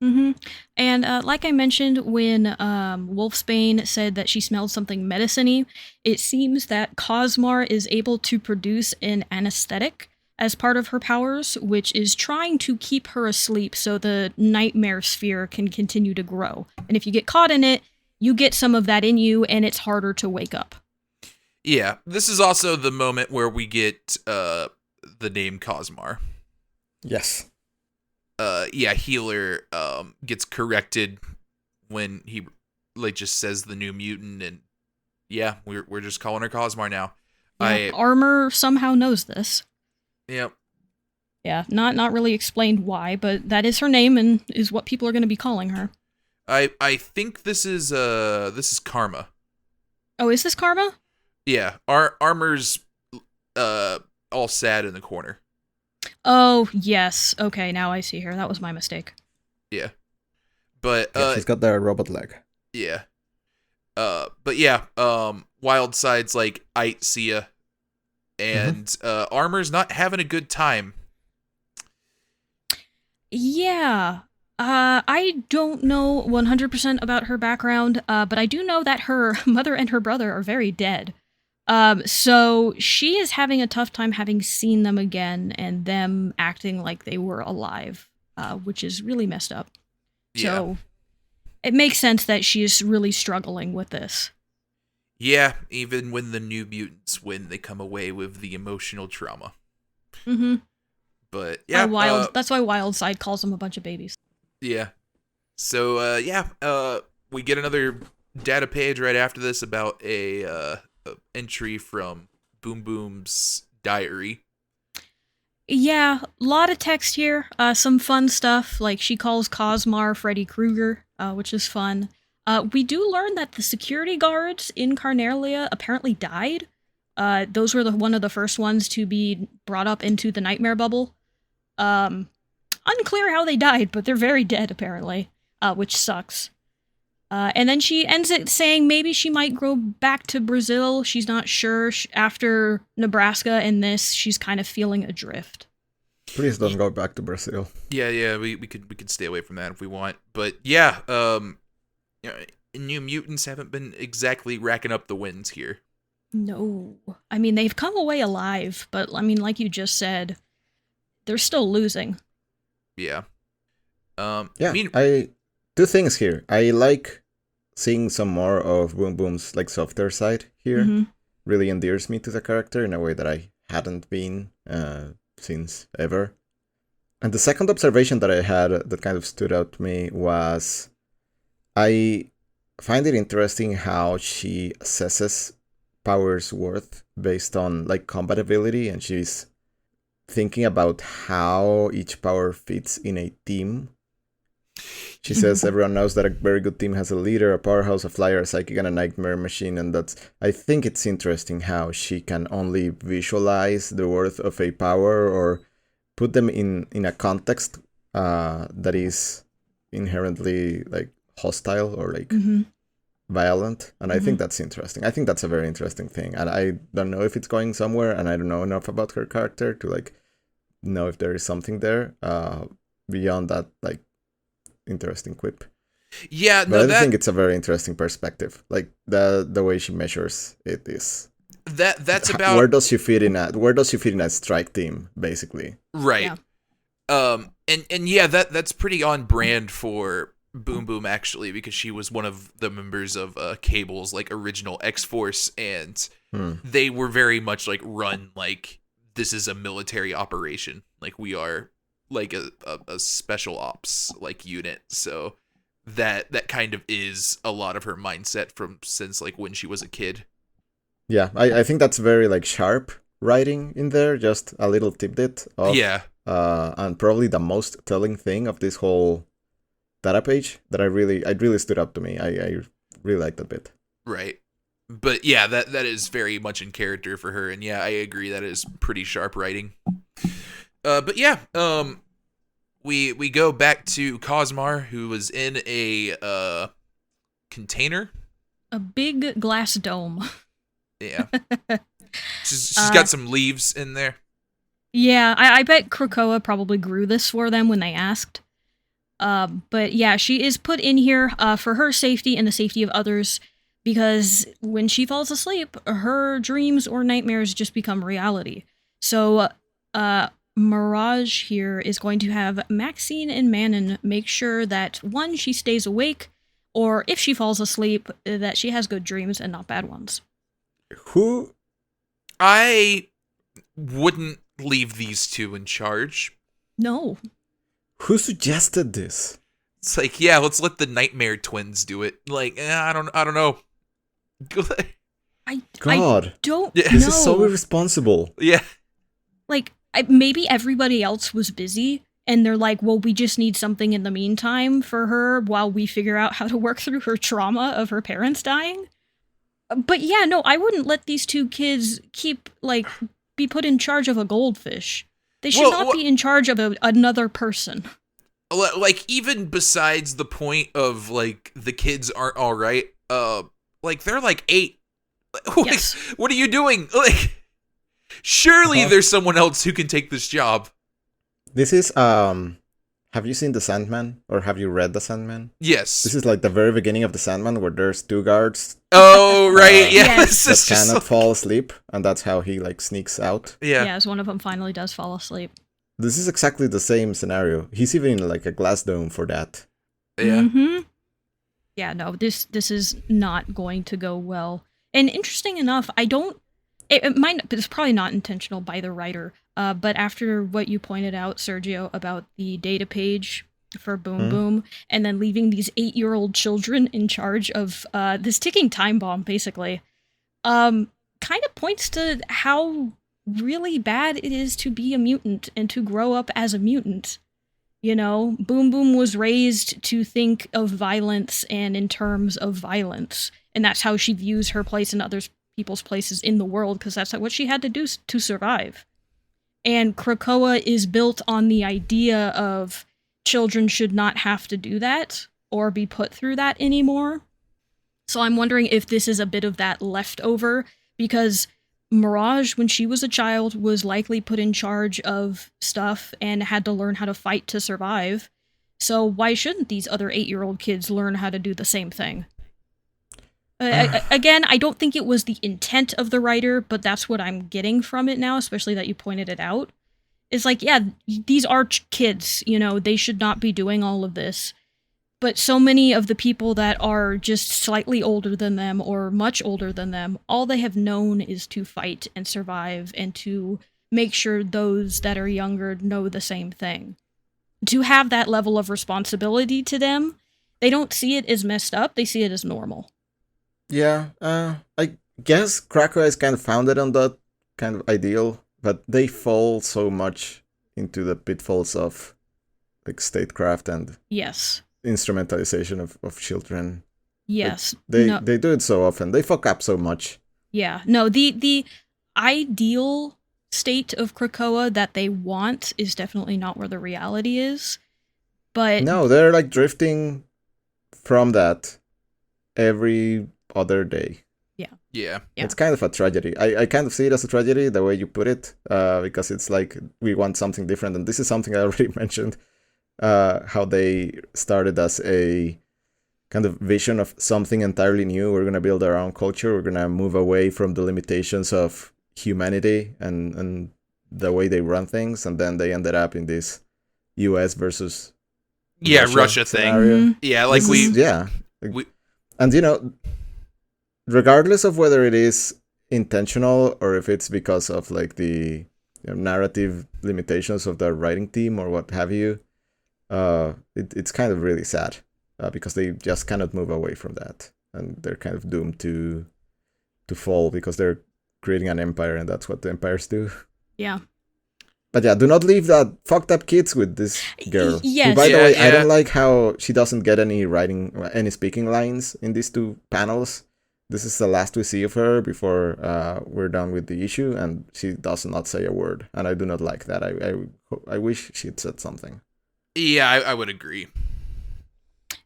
Mm-hmm. And like I mentioned, when Wolfsbane said that she smelled something medicine-y, it seems that Cosmar is able to produce an anesthetic as part of her powers, which is trying to keep her asleep so the nightmare sphere can continue to grow. And if you get caught in it, you get some of that in you, and it's harder to wake up. Yeah. This is also the moment where we get the name Cosmar. Yes. Yeah, Healer gets corrected when he just says the new mutant, and yeah, we're just calling her Cosmar now. Yeah, Armor somehow knows this. Yep. Yeah, not really explained why, but that is her name and is what people are going to be calling her. I think this is Karma. Oh, is this Karma? Yeah, Armor's all sad in the corner. Oh, yes. Okay, now I see her. That was my mistake. Yeah. But She's got the robot leg. yeah. But yeah, Wildside's like, I see ya. And Armor's not having a good time. Yeah. I don't know 100% about her background, but I do know that her mother and her brother are very dead. So she is having a tough time having seen them again and them acting like they were alive, which is really messed up. Yeah. So it makes sense that she is really struggling with this. Yeah, even when the new mutants win, they come away with the emotional trauma. Mm-hmm. But yeah, that's why Wildside calls them a bunch of babies. Yeah. So we get another data page right after this about a entry from Boom Boom's diary. Yeah, a lot of text here. Some fun stuff, like she calls Cosmar Freddy Krueger, which is fun. We do learn that the security guards in Carnalia apparently died. Those were one of the first ones to be brought up into the nightmare bubble. Unclear how they died, but they're very dead apparently, which sucks. And then she ends it saying maybe she might go back to Brazil. She's not sure. After Nebraska and this, she's kind of feeling adrift. Please don't go back to Brazil. Yeah, we could stay away from that if we want. But yeah, New Mutants haven't been exactly racking up the wins here. No. I mean, they've come away alive, but I mean, like you just said, they're still losing. Yeah. Two things here. I like seeing some more of Boom Boom's like softer side here. Mm-hmm. Really endears me to the character in a way that I hadn't been since ever. And the second observation that I had that kind of stood out to me was I find it interesting how she assesses Power's worth based on like combat ability, and she's thinking about how each power fits in a team. She says everyone knows that a very good team has a leader, a powerhouse, a flyer, a psychic, and a nightmare machine, and I think it's interesting how she can only visualize the worth of a power or put them in a context that is inherently like hostile or like violent, and I think that's interesting. I think that's a very interesting thing, and I don't know if it's going somewhere, and I don't know enough about her character to like know if there is something there beyond that like interesting quip. Yeah, but I think it's a very interesting perspective. Like the way she measures it is that's about where does she fit in a strike team, basically. Right. Yeah. And yeah, that's pretty on brand for Boom Boom actually, because she was one of the members of Cable's like original X-Force, and they were very much like run like this is a military operation. Like we are like a special ops like unit. So that kind of is a lot of her mindset from since like when she was a kid. Yeah, I think that's very like sharp writing in there, just a little tidbit of and probably the most telling thing of this whole data page that I really stood up to me. I really liked that bit. Right. But yeah, that is very much in character for her, and yeah, I agree that is pretty sharp writing. But yeah, we go back to Cosmar, who was in a container. A big glass dome. Yeah. she's got some leaves in there. Yeah, I bet Krakoa probably grew this for them when they asked. But yeah, she is put in here for her safety and the safety of others, because when she falls asleep, her dreams or nightmares just become reality. So, Mirage here is going to have Maxine and Manon make sure that, one, she stays awake, or if she falls asleep, that she has good dreams and not bad ones. Who? I wouldn't leave these two in charge. No. Who suggested this? It's like, yeah, let's let the Nightmare twins do it. Like, I don't know. I don't know. This is so irresponsible. Yeah. Like, maybe everybody else was busy, and they're like, well, we just need something in the meantime for her while we figure out how to work through her trauma of her parents dying. But yeah, no, I wouldn't let these two kids be put in charge of a goldfish. They should not be in charge of another person. Like, even besides the point of, like, the kids aren't all right, like, they're, like, 8. Like, yes. What are you doing? Like, surely there's someone else who can take this job. This is, have you seen The Sandman? Or have you read The Sandman? Yes. This is like the very beginning of The Sandman, where there's 2 guards. Oh, right, yes. That cannot fall asleep, and that's how he, like, sneaks out. Yeah. Yes, one of them finally does fall asleep. This is exactly the same scenario. He's even in, like, a glass dome for that. Yeah. Mm-hmm. Yeah, no, this is not going to go well. And interesting enough, it's probably not intentional by the writer, but after what you pointed out, Sergio, about the data page for Boom Boom, and then leaving these 8-year-old children in charge of this ticking time bomb, basically, kind of points to how really bad it is to be a mutant and to grow up as a mutant. You know, Boom Boom was raised to think of violence and in terms of violence, and that's how she views her place and other people's places in the world, because that's what she had to do to survive. And Krakoa is built on the idea of children should not have to do that or be put through that anymore. So I'm wondering if this is a bit of that leftover, because Mirage, when she was a child, was likely put in charge of stuff and had to learn how to fight to survive. So why shouldn't these other 8-year-old kids learn how to do the same thing? Again, I don't think it was the intent of the writer, but that's what I'm getting from it now, especially that you pointed it out. It's like, yeah, these are kids, you know, they should not be doing all of this. But so many of the people that are just slightly older than them or much older than them, all they have known is to fight and survive and to make sure those that are younger know the same thing. To have that level of responsibility to them, they don't see it as messed up, they see it as normal. Yeah, I guess Krakoa is kind of founded on that kind of ideal, but they fall so much into the pitfalls of, like, statecraft and yes, instrumentalization of children. Yes. Like, they do it so often. They fuck up so much. Yeah. No, the ideal state of Krakoa that they want is definitely not where the reality is. But no, they're like drifting from that every other day. Yeah. It's kind of a tragedy. I kind of see it as a tragedy, the way you put it, because it's like we want something different. And this is something I already mentioned, how they started as a kind of vision of something entirely new. We're going to build our own culture. We're going to move away from the limitations of humanity and the way they run things. And then they ended up in this US versus Russia scenario. thing. Yeah, like and you know, regardless of whether it is intentional or if it's because of like the narrative limitations of the writing team or what have you, it's kind of really sad because they just cannot move away from that, and they're kind of doomed to fall because they're creating an empire, and that's what the empires do. Yeah. But yeah, do not leave that fucked up kids with this girl. Yes. Who, by the way, I don't like how she doesn't get any speaking lines in these 2 panels. this is the last we see of her before we're done with the issue, and she does not say a word, and I do not like that. I wish she'd said something. Yeah, I would agree.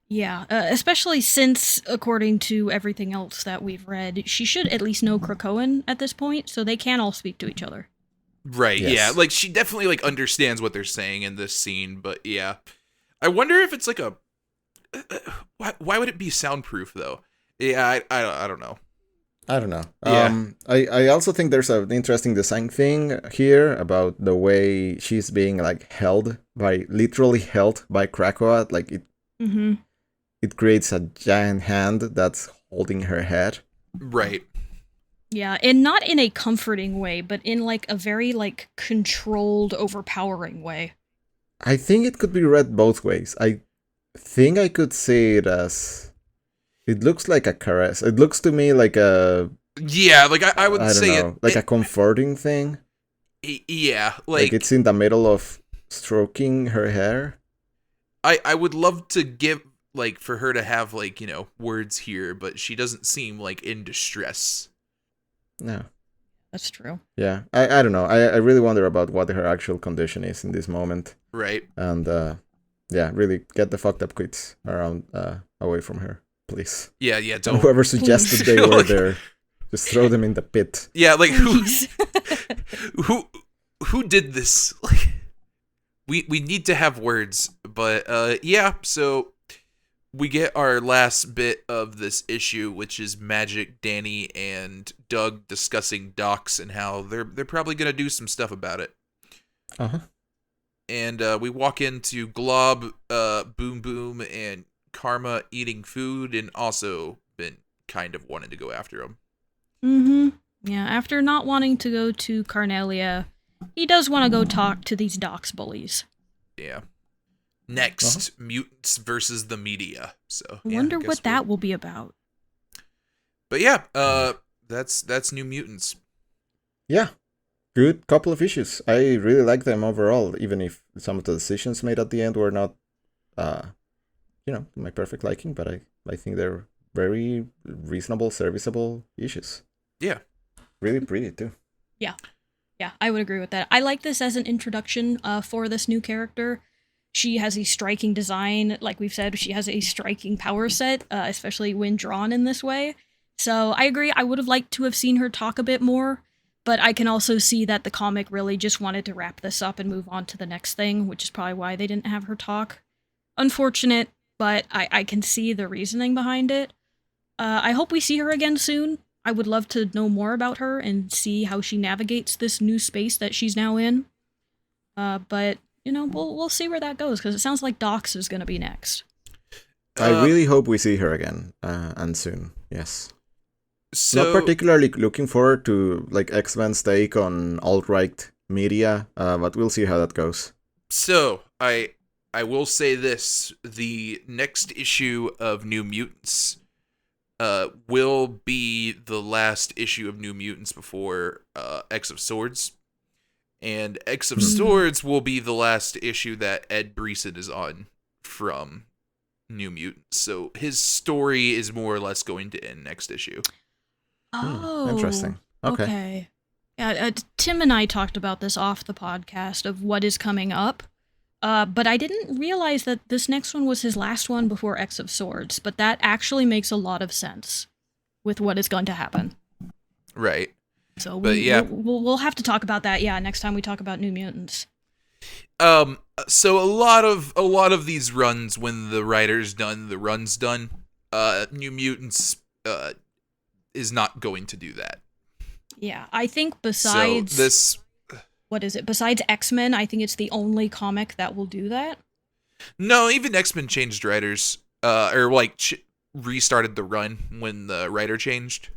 Yeah, especially since, according to everything else that we've read, she should at least know Krakoan at this point, so they can all speak to each other. Right, Yes. yeah. Like, she definitely, like, understands what they're saying in this scene, but yeah. I wonder if it's, like, a... why would it be soundproof, though? Yeah, I don't know. I don't know. Yeah. I also think there's an interesting design thing here about the way she's being, like, literally held by Krakoa. Like, Mm-hmm. it creates a giant hand that's holding her head. Right. Yeah, and not in a comforting way, but in, like, a very, like, controlled, overpowering way. I think it could be read both ways. I think I could see it as... It looks like a caress. It looks to me like a... Yeah, like, I would I don't say know, like a comforting thing. Yeah, Like it's in the middle of stroking her hair. I would love to give, like, for her to have, like, you know, words here, but she doesn't seem, like, in distress. No. That's true. Yeah, I don't know. I really wonder about what her actual condition is in this moment. Right. And yeah, really get the fucked up kids around away from her, please. Yeah, And don't. whoever suggested they were there, just throw them in the pit. Yeah, like, Please. who did this? Like, we need to have words, but yeah, so we get our last bit of this issue, which is Magic, Danny, and Doug discussing Docs and how they're probably gonna do some stuff about it. Uh-huh. And we walk into Glob, Boom Boom, and Karma eating food, and also been kind of wanting to go after him. Mm-hmm. Yeah, after not wanting to go to Carnelia, he does want to go talk to these Docs bullies. Yeah. Next, Mutants versus the media. So I yeah, wonder guess what that will be about. But yeah, that's New Mutants. Yeah. Good couple of issues. I really like them overall, even if some of the decisions made at the end were not my perfect liking, but I think they're very reasonable, serviceable issues. Yeah. Really pretty too. Yeah, I would agree with that. I like this as an introduction for this new character. She has a striking design. Like we've said, she has a striking power set, especially when drawn in this way. So I agree. I would have liked to have seen her talk a bit more, but I can also see that the comic really just wanted to wrap this up and move on to the next thing, which is probably why they didn't have her talk. Unfortunate, but I can see the reasoning behind it. I hope we see her again soon. I would love to know more about her and see how she navigates this new space that she's now in. But, we'll see where that goes, because it sounds like Docs is going to be next. I really hope we see her again, and soon, yes. So, not particularly looking forward to like X-Men's take on alt-right media, but we'll see how that goes. So, I will say this. The next issue of New Mutants will be the last issue of New Mutants before X of Swords. And X of Swords will be the last issue that Ed Brisson is on from New Mutants. So his story is more or less going to end next issue. Oh, interesting. Okay. Yeah, Tim and I talked about this off the podcast of what is coming up. But I didn't realize that this next one was his last one before X of Swords. But that actually makes a lot of sense with what is going to happen. Right. So we'll have to talk about that. Yeah, next time we talk about New Mutants. So a lot of these runs, when the writer's done, the run's done. New Mutants is not going to do that. Yeah, I think besides what is it? Besides X-Men, I think it's the only comic that will do that. No, even X-Men changed writers, restarted the run when the writer changed.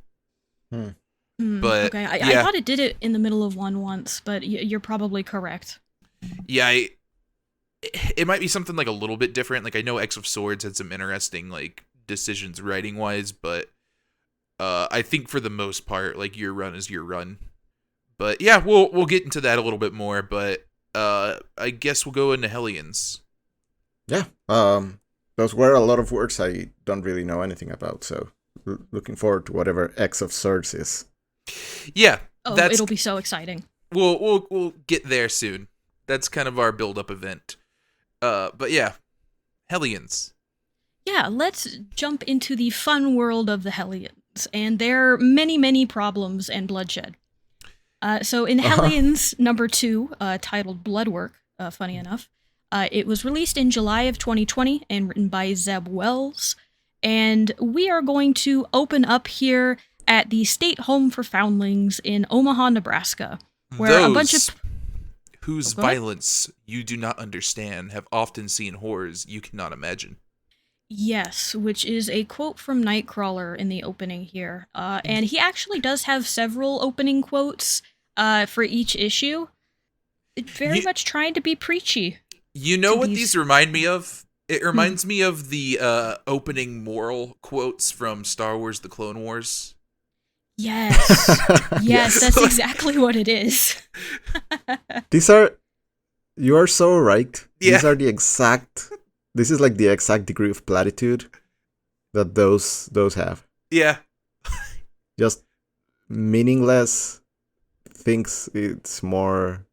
But okay, I thought it did it in the middle of one once, but you're probably correct. Yeah, it might be something like a little bit different. Like I know X of Swords had some interesting like decisions writing wise, but I think for the most part, like your run is your run. But yeah, we'll get into that a little bit more. But I guess we'll go into Hellions. Yeah, those were a lot of words I don't really know anything about, so looking forward to whatever X of Swords is. Yeah. Oh, it'll be so exciting. We'll get there soon. That's kind of our build-up event. But yeah, Hellions. Yeah, let's jump into the fun world of the Hellions and their many, many problems and bloodshed. So in Hellions number 2, titled Bloodwork, funny enough, it was released in July of 2020 and written by Zeb Wells. And we are going to open up here at the State Home for Foundlings in Omaha, Nebraska, where a bunch of whose violence you do not understand have often seen horrors you cannot imagine. Yes, which is a quote from Nightcrawler in the opening here. And he actually does have several opening quotes for each issue. Very much trying to be preachy. You know what these remind me of? It reminds me of the opening moral quotes from Star Wars: The Clone Wars. Yes. Yes, that's exactly what it is. You are so right. Yeah. These are this is like the exact degree of platitude that those have. Yeah. Just meaningless things. It's more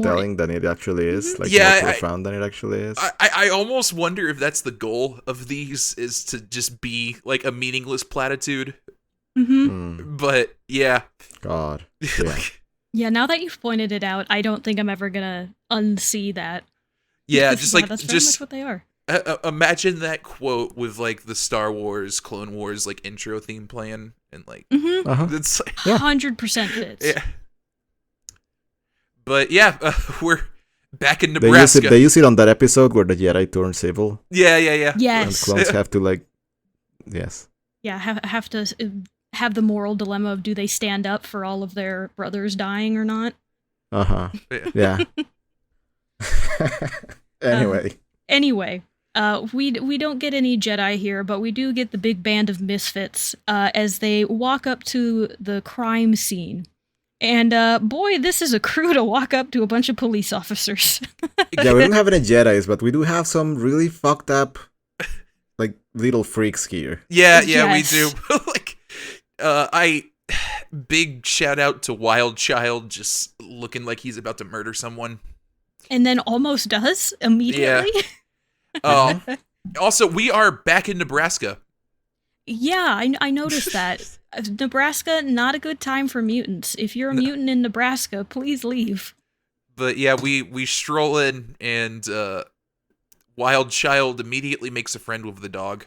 telling than it actually is. Like more profound than it actually is. I almost wonder if that's the goal of these, is to just be like a meaningless platitude. But yeah. God. Yeah. Yeah, now that you've pointed it out, I don't think I'm ever gonna unsee that. Yeah, just like that's very much what they are. Imagine that quote with like the Star Wars Clone Wars like intro theme playing, and like it's like 100% fits. Yeah. But yeah, we're back in Nebraska. They use it on that episode where the Jedi turn civil. Yeah. Yes. And clones have to like, yes. Yeah, have to have the moral dilemma of, do they stand up for all of their brothers dying or not? Yeah. Anyway, we don't get any Jedi here, but we do get the big band of misfits as they walk up to the crime scene. And boy, this is a crew to walk up to a bunch of police officers. Yeah, we don't have any Jedis, but we do have some really fucked up, like, little freaks here. Yeah, Yes. we do. Like, big shout out to Wild Child, just looking like he's about to murder someone. And then almost does immediately. Yeah. Also, we are back in Nebraska. Yeah, I noticed that. Nebraska, not a good time for mutants. If you're a mutant in Nebraska, please leave. But yeah, we stroll in, and Wild Child immediately makes a friend with the dog.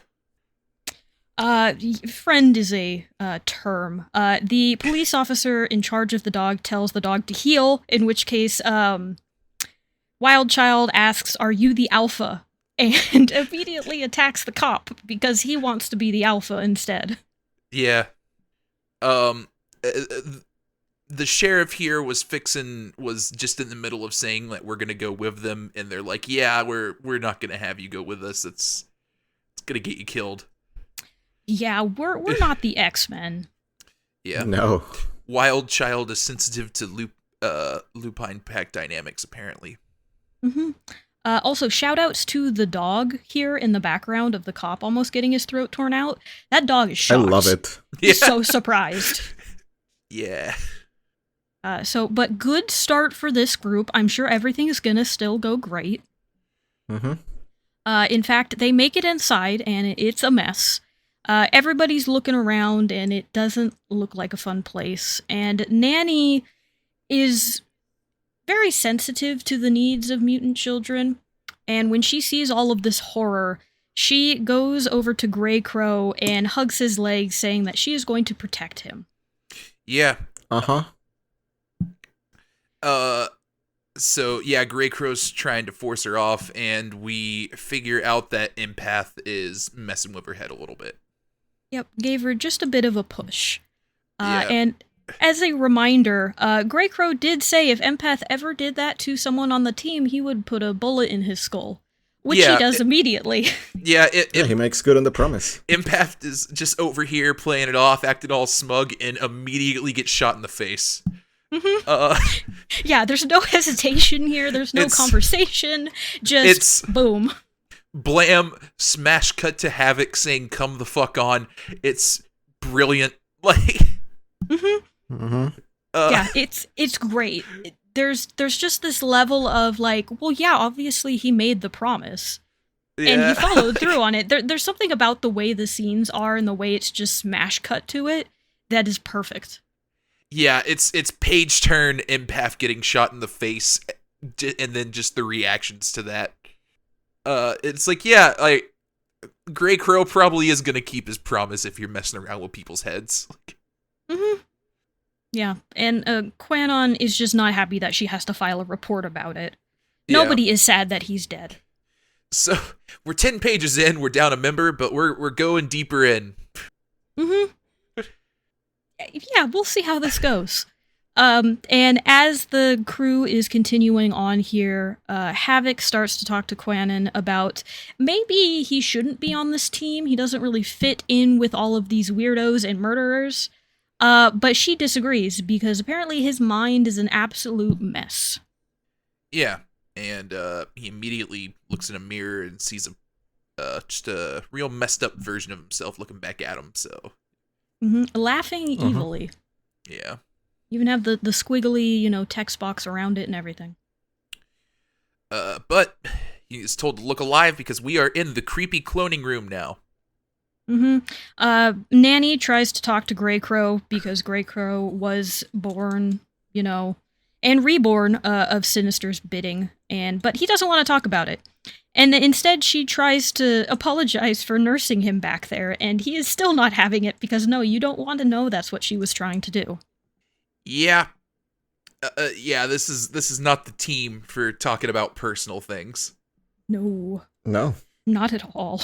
Friend is a term. The police officer in charge of the dog tells the dog to heel, in which case Wild Child asks, "Are you the alpha?" And immediately attacks the cop because he wants to be the alpha instead. Yeah. The sheriff here was just in the middle of saying that we're gonna go with them, and they're like, "Yeah, we're not gonna have you go with us. It's gonna get you killed." Yeah, we're not the X-Men. Yeah. No. Wild Child is sensitive to lupine pack dynamics, apparently. Also, shout-outs to the dog here in the background of the cop almost getting his throat torn out. That dog is shocked. I love it. He's so surprised. Yeah. But good start for this group. I'm sure everything's gonna still go great. In fact, they make it inside, and it's a mess. Everybody's looking around, and it doesn't look like a fun place. And Nanny is very sensitive to the needs of mutant children, and when she sees all of this horror, she goes over to Grey Crow and hugs his leg, saying that she is going to protect him. Yeah. So yeah, Grey Crow's trying to force her off, and we figure out that Empath is messing with her head a little bit. Yep, gave her just a bit of a push. Yeah. And as a reminder, Grey Crow did say if Empath ever did that to someone on the team, he would put a bullet in his skull, which he does immediately. Yeah, he makes good on the promise. Empath is just over here playing it off, acting all smug, and immediately gets shot in the face. Yeah, there's no hesitation here. There's no conversation. Just boom. blam, smash cut to Havoc saying "come the fuck on." It's brilliant. Like, yeah, it's great. There's just this level of like, well, yeah, obviously he made the promise. And he followed through on it. There's something about the way the scenes are and the way it's just smash cut to it that is perfect. Yeah, it's page turn, empath getting shot in the face, and then just the reactions to that. It's like, yeah, like, Grey Crow probably is gonna keep his promise if you're messing around with people's heads. Yeah, and Quanon is just not happy that she has to file a report about it. Yeah. Nobody is sad that he's dead. So, we're 10 pages in, we're down a member, but we're going deeper in. Yeah, we'll see how this goes. And as the crew is continuing on here, Havoc starts to talk to Quanon about maybe he shouldn't be on this team. He doesn't really fit in with all of these weirdos and murderers. But she disagrees because apparently his mind is an absolute mess. Yeah, and he immediately looks in a mirror and sees just a real messed up version of himself looking back at him. So, laughing evilly. Yeah. Even have the squiggly, text box around it and everything. But he is told to look alive because we are in the creepy cloning room now. Nanny tries to talk to Grey Crow because Grey Crow was born, and reborn of Sinister's bidding, but he doesn't want to talk about it. And instead she tries to apologize for nursing him back there, and he is still not having it because no, you don't want to know that's what she was trying to do. Yeah. Yeah, this is not the team for talking about personal things. No. Not at all.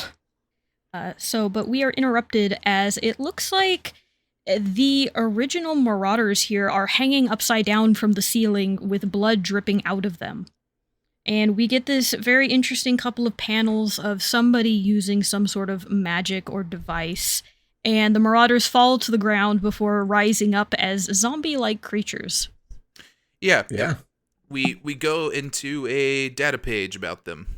But we are interrupted as it looks like the original Marauders here are hanging upside down from the ceiling with blood dripping out of them. And we get this very interesting couple of panels of somebody using some sort of magic or device, and the Marauders fall to the ground before rising up as zombie-like creatures. Yeah. We go into a data page about them.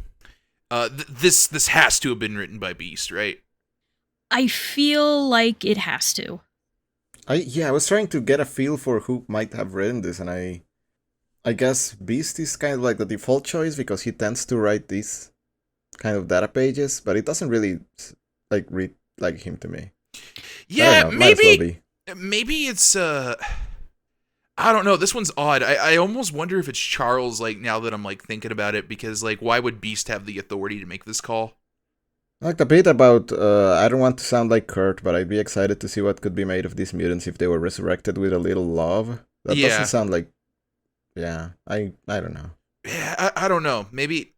This has to have been written by Beast, right? I feel like it has to. I was trying to get a feel for who might have written this, and I guess Beast is kind of like the default choice because he tends to write these kind of data pages, but it doesn't really read like him to me. Yeah, maybe it's I don't know. This one's odd. I almost wonder if it's Charles, like, now that I'm, like, thinking about it, because, like, why would Beast have the authority to make this call? Like the bit about, I don't want to sound like Kurt, but I'd be excited to see what could be made of these mutants if they were resurrected with a little love. That doesn't sound like, I don't know. Yeah, I don't know. Maybe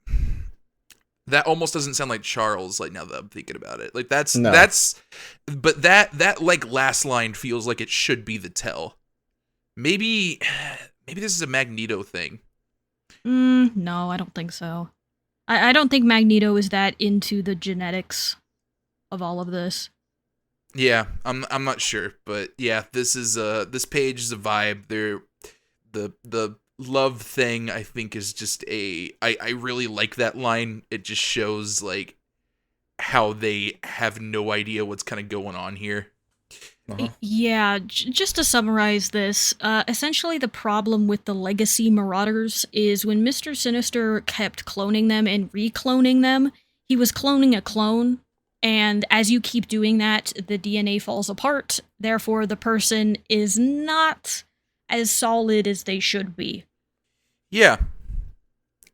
that almost doesn't sound like Charles, like, now that I'm thinking about it. Like, but that like, last line feels like it should be the tell. Maybe this is a Magneto thing. No, I don't think so. I don't think Magneto is that into the genetics of all of this. Yeah, I'm not sure, but yeah, this this page is a vibe. The love thing, I think, is just I really like that line. It just shows, like, how they have no idea what's kind of going on here. Yeah, just to summarize this, essentially the problem with the legacy Marauders is when Mr. Sinister kept cloning them and recloning them, he was cloning a clone, and as you keep doing that, the DNA falls apart, therefore the person is not as solid as they should be. Yeah.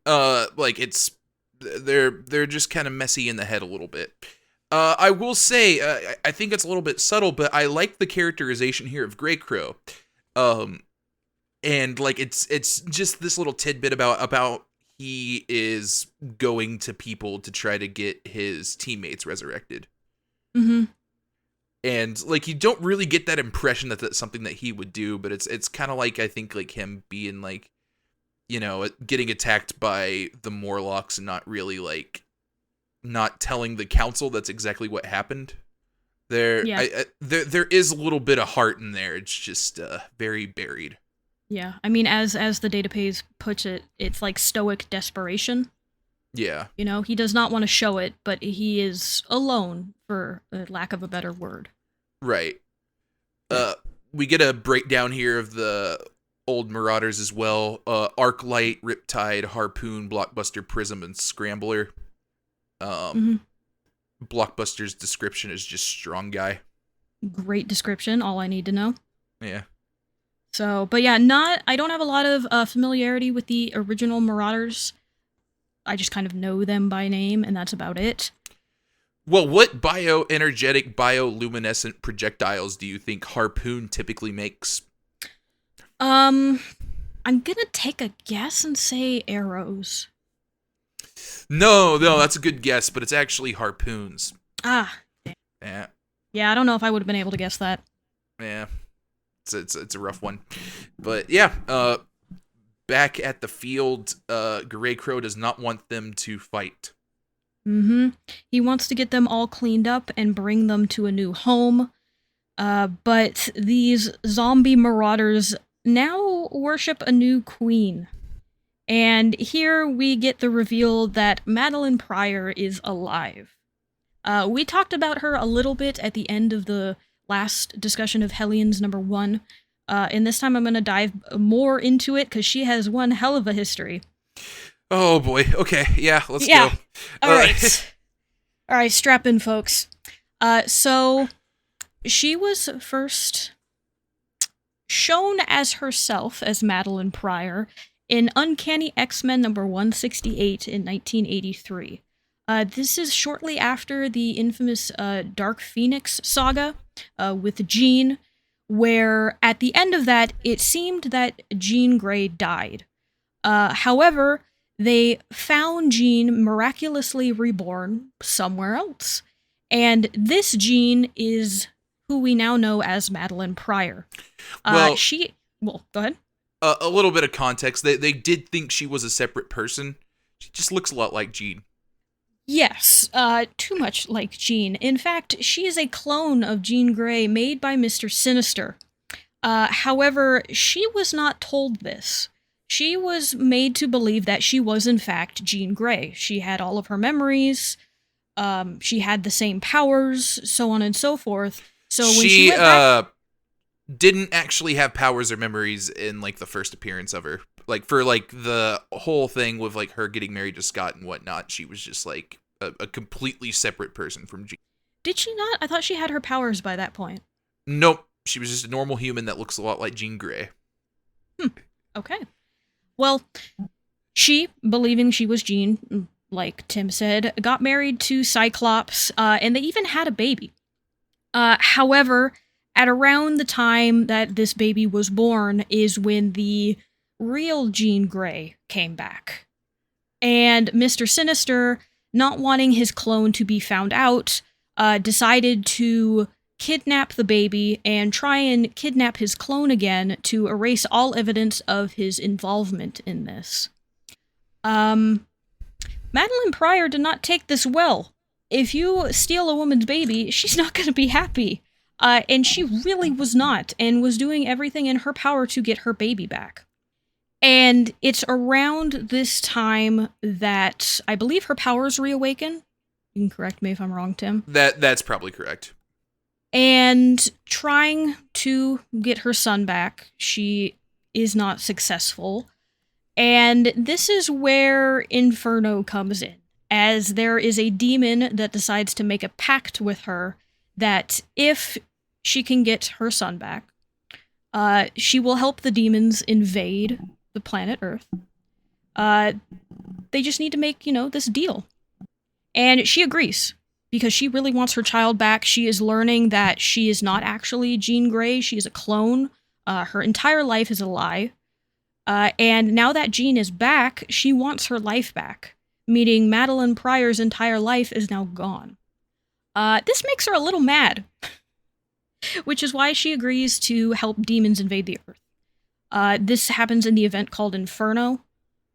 Like, they're just kind of messy in the head a little bit. I will say, I think it's a little bit subtle, but I like the characterization here of Grey Crow. And, like, it's just this little tidbit about he is going to people to try to get his teammates resurrected. And, like, you don't really get that impression that that's something that he would do, but it's kind of like, I think, like, him being, like, getting attacked by the Morlocks and not really, like, not telling the council that's exactly what happened. There is a little bit of heart in there. It's just very buried. Yeah, I mean, as the database puts it, it's like stoic desperation. Yeah. You know, he does not want to show it, but he is alone, for lack of a better word. Right. We get a breakdown here of the old Marauders as well. Arclight, Riptide, Harpoon, Blockbuster, Prism, and Scrambler. Blockbuster's description is just strong guy. Great description, all I need to know. Yeah. So, but yeah, I don't have a lot of familiarity with the original Marauders. I just kind of know them by name, and that's about it. Well, what bioenergetic, bioluminescent projectiles do you think Harpoon typically makes? I'm gonna take a guess and say arrows. No, that's a good guess, but it's actually harpoons. Ah. Yeah. Yeah, I don't know if I would have been able to guess that. Yeah. It's a rough one. But yeah, back at the field, Greycrow does not want them to fight. He wants to get them all cleaned up and bring them to a new home. But these zombie marauders now worship a new queen. And here we get the reveal that Madeline Pryor is alive. We talked about her a little bit at the end of the last discussion of Hellions number 1. And this time I'm going to dive more into it because she has one hell of a history. Oh boy. Okay. Yeah, let's go. All right. All right, strap in, folks. So she was first shown as herself as Madeline Pryor in Uncanny X-Men number 168 in 1983. This is shortly after the infamous Dark Phoenix saga with Jean, where at the end of that, it seemed that Jean Grey died. However, they found Jean miraculously reborn somewhere else. And this Jean is who we now know as Madeline Pryor. Well, go ahead. A little bit of context. They did think she was a separate person. She just looks a lot like Jean. Yes, too much like Jean. In fact, she is a clone of Jean Grey made by Mr. Sinister. However, she was not told this. She was made to believe that she was in fact Jean Grey. She had all of her memories, she had the same powers, so on and so forth. So when she went back, didn't actually have powers or memories in like the first appearance of her. Like for like the whole thing with like her getting married to Scott and whatnot, she was just like a completely separate person from Jean. Did she not? I thought she had her powers by that point. Nope, she was just a normal human that looks a lot like Jean Grey. Okay. Well, she, believing she was Jean, like Tim said, got married to Cyclops, and they even had a baby. However, at around the time that this baby was born is when the real Jean Grey came back. And Mr. Sinister, not wanting his clone to be found out, decided to kidnap the baby and try and kidnap his clone again to erase all evidence of his involvement in this. Madeline Pryor did not take this well. If you steal a woman's baby, she's not going to be happy. And she really was not, and was doing everything in her power to get her baby back. And it's around this time that I believe her powers reawaken. You can correct me if I'm wrong, Tim. That's probably correct. And trying to get her son back, she is not successful. And this is where Inferno comes in, as there is a demon that decides to make a pact with her that if she can get her son back, she will help the demons invade the planet Earth. They just need to make, this deal. And she agrees, because she really wants her child back. She is learning that she is not actually Jean Grey. She is a clone. Her entire life is a lie. And now that Jean is back, she wants her life back, meaning Madeline Pryor's entire life is now gone. This makes her a little mad, which is why she agrees to help demons invade the Earth. This happens in the event called Inferno,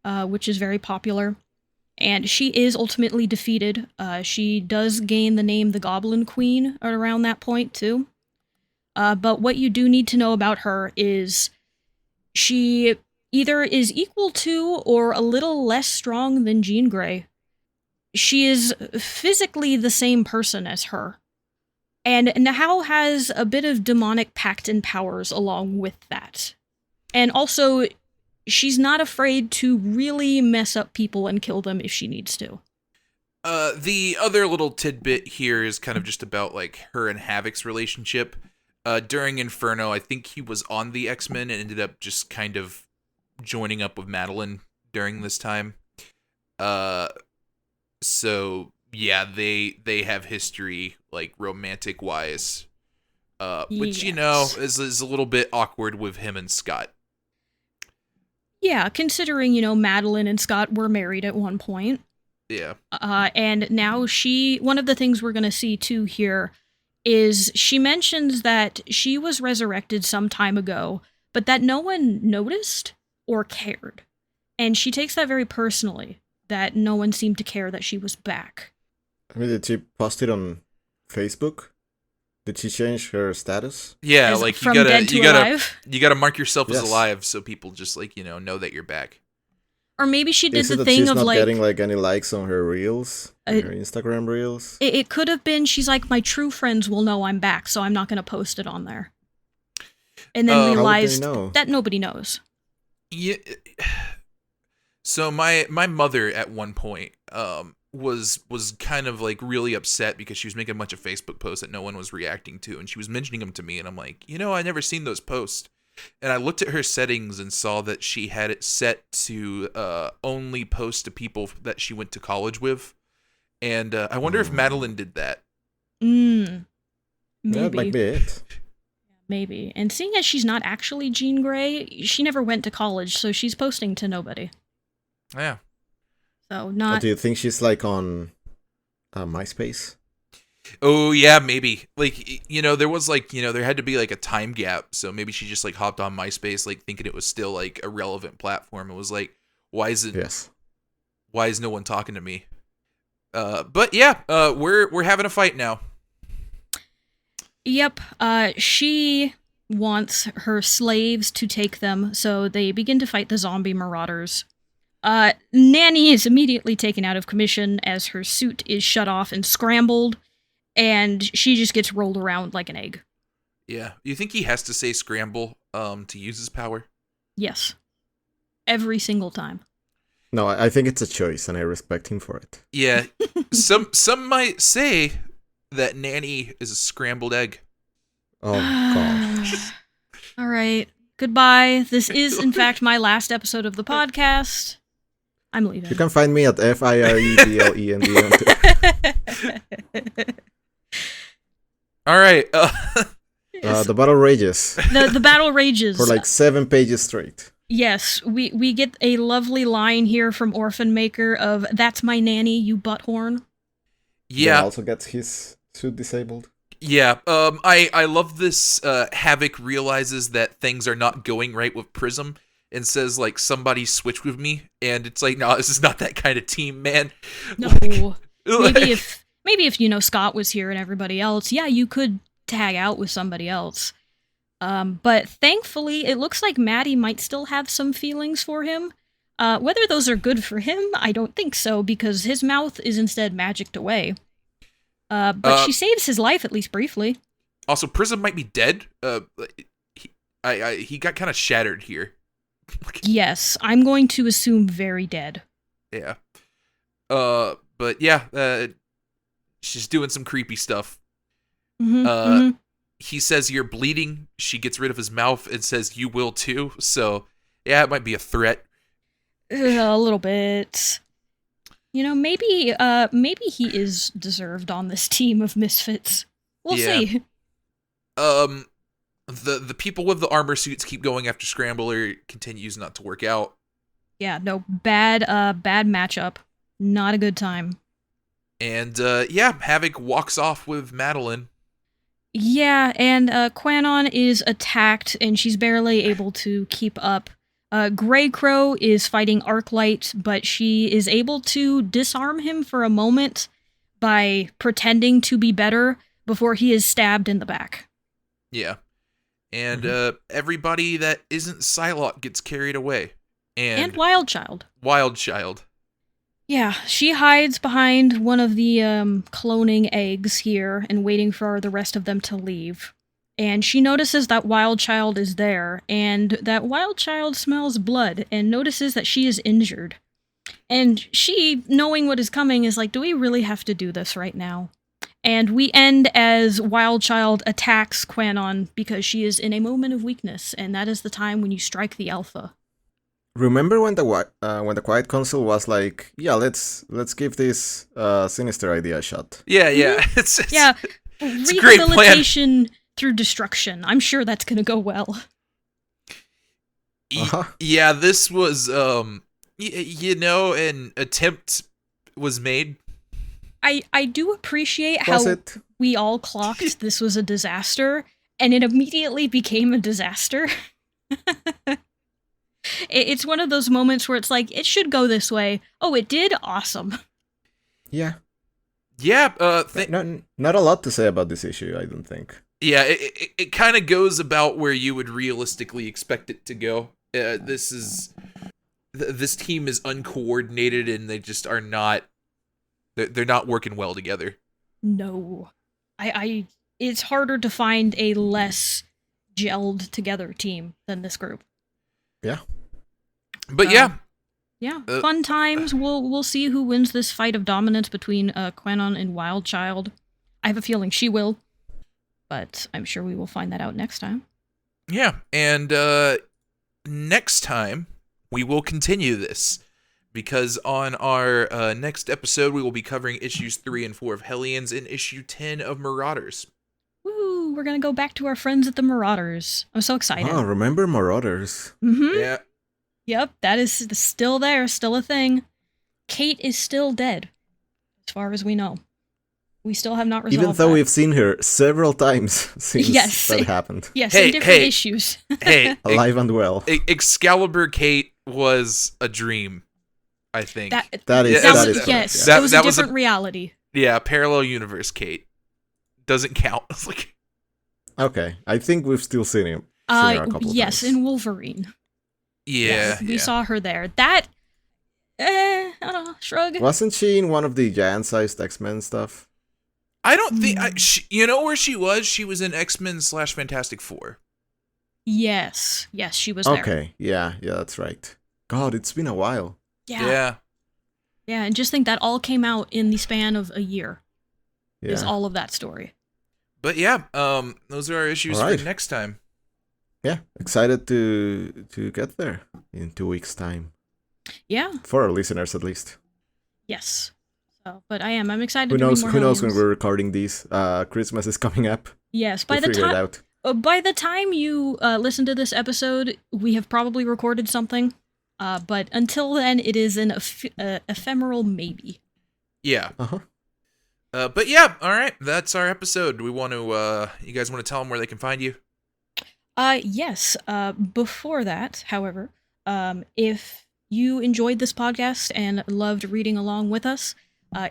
which is very popular. And she is ultimately defeated. She does gain the name the Goblin Queen around that point, too. But what you do need to know about her is she either is equal to or a little less strong than Jean Grey. she is physically the same person as her. And Nahal has a bit of demonic pact powers along with that. And also, she's not afraid to really mess up people and kill them if she needs to. The other little tidbit here is kind of just about like her and Havoc's relationship. During Inferno, I think he was on the X-Men and ended up just kind of joining up with Madeline during this time. So yeah, they have history like romantic wise, which you know is a little bit awkward with him and Scott. Yeah, considering Madeline and Scott were married at one point. Yeah. And now one of the things we're gonna see too here is she mentions that she was resurrected some time ago, but that no one noticed or cared, and she takes that very personally. That no one seemed to care that she was back. I mean, did she post it on Facebook? Did she change her status? Yeah, As like from dead to alive? you gotta mark yourself as Yes. alive so people just like know that you're back. Or maybe she did Is it the that thing she's of not like getting like any likes on her reels, her Instagram reels? it could have been she's like, my true friends will know I'm back, so I'm not going to post it on there. And then How would they realized know? that nobody knows. Yeah. So my mother at one point was kind of like really upset because she was making a bunch of Facebook posts that no one was reacting to, and she was mentioning them to me, and I'm like, I never seen those posts. And I looked at her settings and saw that she had it set to only post to people that she went to college with. And I wonder if Madeline did that. Maybe. That might be it. Maybe. And seeing as she's not actually Jean Grey, she never went to college, so she's posting to nobody. Yeah. So Or not... do you think she's like on MySpace? Oh, yeah, maybe. Like, there was like, there had to be like a time gap. So maybe she just like hopped on MySpace, like thinking it was still like a relevant platform. It was like, why is no one talking to me? But yeah, we're having a fight now. Yep. She wants her slaves to take them, so they begin to fight the zombie Marauders. Nanny is immediately taken out of commission as her suit is shut off and scrambled, and she just gets rolled around like an egg. Yeah. You think he has to say scramble to use his power? Yes. Every single time. No, I think it's a choice, and I respect him for it. Yeah. Some might say that Nanny is a scrambled egg. Oh, gosh. All right. Goodbye. This is, in fact, my last episode of the podcast. I'm leaving. You can find me at FIREBLEND on Twitter. All right. The battle rages. The battle rages. For like 7 pages straight. Yes, we get a lovely line here from Orphan Maker of, "That's my nanny, you butthorn." Yeah. He also gets his suit disabled. Yeah. I love this. Havoc realizes that things are not going right with Prism and says like, somebody switch with me, and it's like, no, this is not that kind of team, man. No. Like, maybe if Scott was here and everybody else, yeah, you could tag out with somebody else. But thankfully, it looks like Maddie might still have some feelings for him. Whether those are good for him, I don't think so, because his mouth is instead magicked away. But she saves his life, at least briefly. Also, Prism might be dead. He got kind of shattered here. Yes, I'm going to assume very dead. Yeah. But yeah, she's doing some creepy stuff. He says, "You're bleeding." She gets rid of his mouth and says, "You will too." So, yeah, it might be a threat. A little bit. Maybe he is deserved on this team of misfits. We'll see. The people with the armor suits keep going after Scrambler. Continues not to work out. Yeah, no, bad matchup. Not a good time. And Havoc walks off with Madeline. Yeah, and Quanon is attacked, and she's barely able to keep up. Grey Crow is fighting Arclight, but she is able to disarm him for a moment by pretending to be better before he is stabbed in the back. Yeah. And everybody that isn't Psylocke gets carried away. And Wildchild. Wildchild. Yeah, she hides behind one of the cloning eggs here and waiting for the rest of them to leave. And she notices that Wild Child is there, and that Wild Child smells blood and notices that she is injured. And she, knowing what is coming, is like, do we really have to do this right now? And we end as Wild Child attacks Quanon because she is in a moment of weakness, and that is the time when you strike the Alpha. Remember when the Quiet Council was like, yeah, let's give this sinister idea a shot. Yeah. It's a great plan. Rehabilitation through destruction. I'm sure that's gonna go well. Yeah, this was an attempt was made. I do appreciate how we all clocked this was a disaster, and it immediately became a disaster. It's one of those moments where it's like, it should go this way. Oh, it did? Awesome. Yeah. Yeah. Not a lot to say about this issue, I don't think. Yeah, it kind of goes about where you would realistically expect it to go. This team is uncoordinated, and they just are not. They're not working well together. No, it's harder to find a less gelled together team than this group. Yeah. But yeah, fun times. We'll see who wins this fight of dominance between Quanon and Wild Child. I have a feeling she will, but I'm sure we will find that out next time. Yeah, and next time we will continue this, because on our next episode we will be covering issues 3 and 4 of Hellions and issue 10 of Marauders. Woo! We're gonna go back to our friends at the Marauders. I'm so excited. Oh, remember Marauders? Mm-hmm. Yeah. Yep, that is still there, still a thing. Kate is still dead, as far as we know. We still have not resolved Even though that. we've seen her several times since that happened. Yes, in different issues. Hey, alive and well. Excalibur Kate was a dream, I think. That is yes, correct, yeah. It was a different reality. Yeah, parallel universe Kate. Doesn't count. Okay, I think we've still seen her a couple of yes, times. in Wolverine. Yeah, yes, we saw her there. That, I don't know, shrug. Wasn't she in one of the giant-sized X-Men stuff? I don't think... you know where she was? She was in X-Men/Fantastic Four. Yes, she was there. Okay, yeah, that's right. God, it's been a while. Yeah, and just think that all came out in the span of a year. Yeah. Is all of that story. But yeah, those are our issues for next time. Yeah, excited to get there in 2 weeks' time. Yeah. For our listeners, at least. Yes. So, but I'm excited. Who to knows? read more Who knows Hellions. when we're recording these? Christmas is coming up. Yes. We'll figure it out. By the time you listen to this episode, we have probably recorded something. But until then, it is an ephemeral maybe. Yeah. Uh-huh. But yeah, all right. That's our episode. Do we want to? You guys want to tell them where they can find you? Yes. Before that, however, if you enjoyed this podcast and loved reading along with us,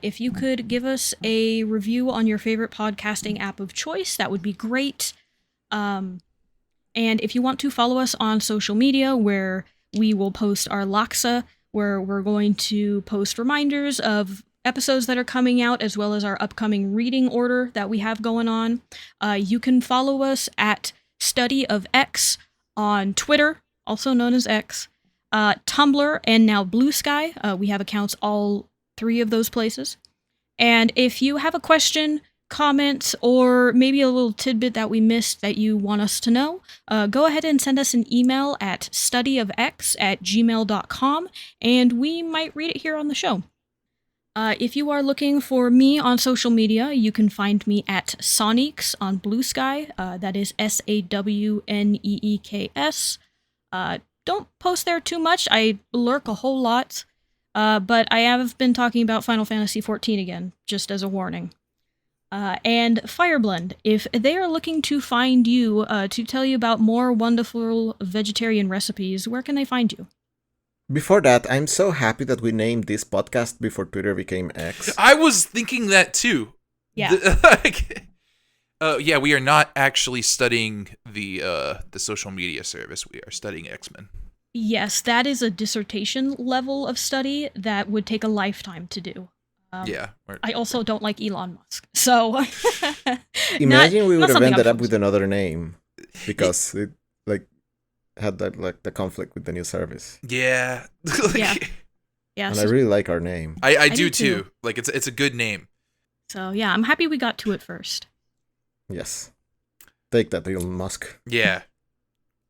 if you could give us a review on your favorite podcasting app of choice, that would be great. And if you want to follow us on social media, where we will post our Laksa, where we're going to post reminders of episodes that are coming out, as well as our upcoming reading order that we have going on. You can follow us at Study of X on Twitter, also known as X, Tumblr, and now Blue Sky. We have accounts all 3 of those places. And if you have a question, comment, or maybe a little tidbit that we missed that you want us to know, go ahead and send us an email at studyofx@gmail.com, and we might read it here on the show. If you are looking for me on social media, you can find me at Soniques on Blue Sky. That is SAWNEEKS. Don't post there too much. I lurk a whole lot. But I have been talking about Final Fantasy XIV again, just as a warning. And Fireblend, if they are looking to find you to tell you about more wonderful vegetarian recipes, where can they find you? Before that, I'm so happy that we named this podcast before Twitter became X. I was thinking that too. Yeah. Yeah, we are not actually studying the social media service. We are studying X-Men. Yes, that is a dissertation level of study that would take a lifetime to do. Yeah. I also don't like Elon Musk, so Imagine we would have something ended I'm up with another name because it like had that like the conflict with the new service. Yeah. Yeah. Yeah, And so, I really like our name. I do do too. too. Like it's a good name. so yeah, I'm happy we got to it first. Yes. Take that, Elon Musk. Yeah.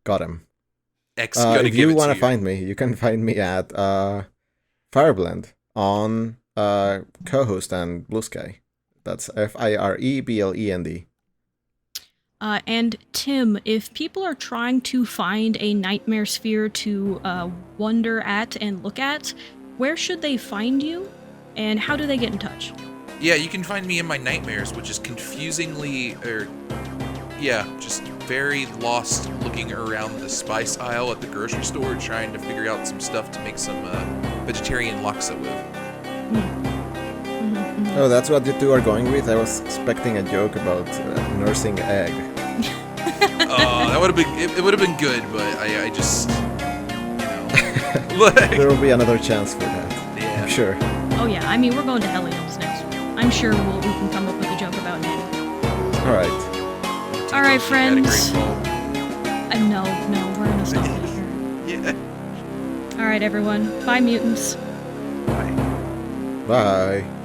Got him. X gonna If give you it want to to find me, you can find me at Fireblend on co-host and Blue Sky. That's FireBlend. And Tim, if people are trying to find a nightmare sphere to wonder at and look at, where should they find you, and how do they get in touch? Yeah, you can find me in my nightmares, which is confusingly, just very lost looking around the spice aisle at the grocery store trying to figure out some stuff to make some vegetarian laksa with. Oh, that's what you two are going with? I was expecting a joke about nursing egg. That would have been it would have been good, but I just like, There will be another chance for that. yeah. I'm sure. Oh yeah, I mean, we're going to Hellions next week. I'm sure we can come up with a joke about Nanny. All right. All right, Had a great friends. fall. No, we're gonna stop it here. Yeah. All right, everyone. Bye, mutants. Bye. Bye.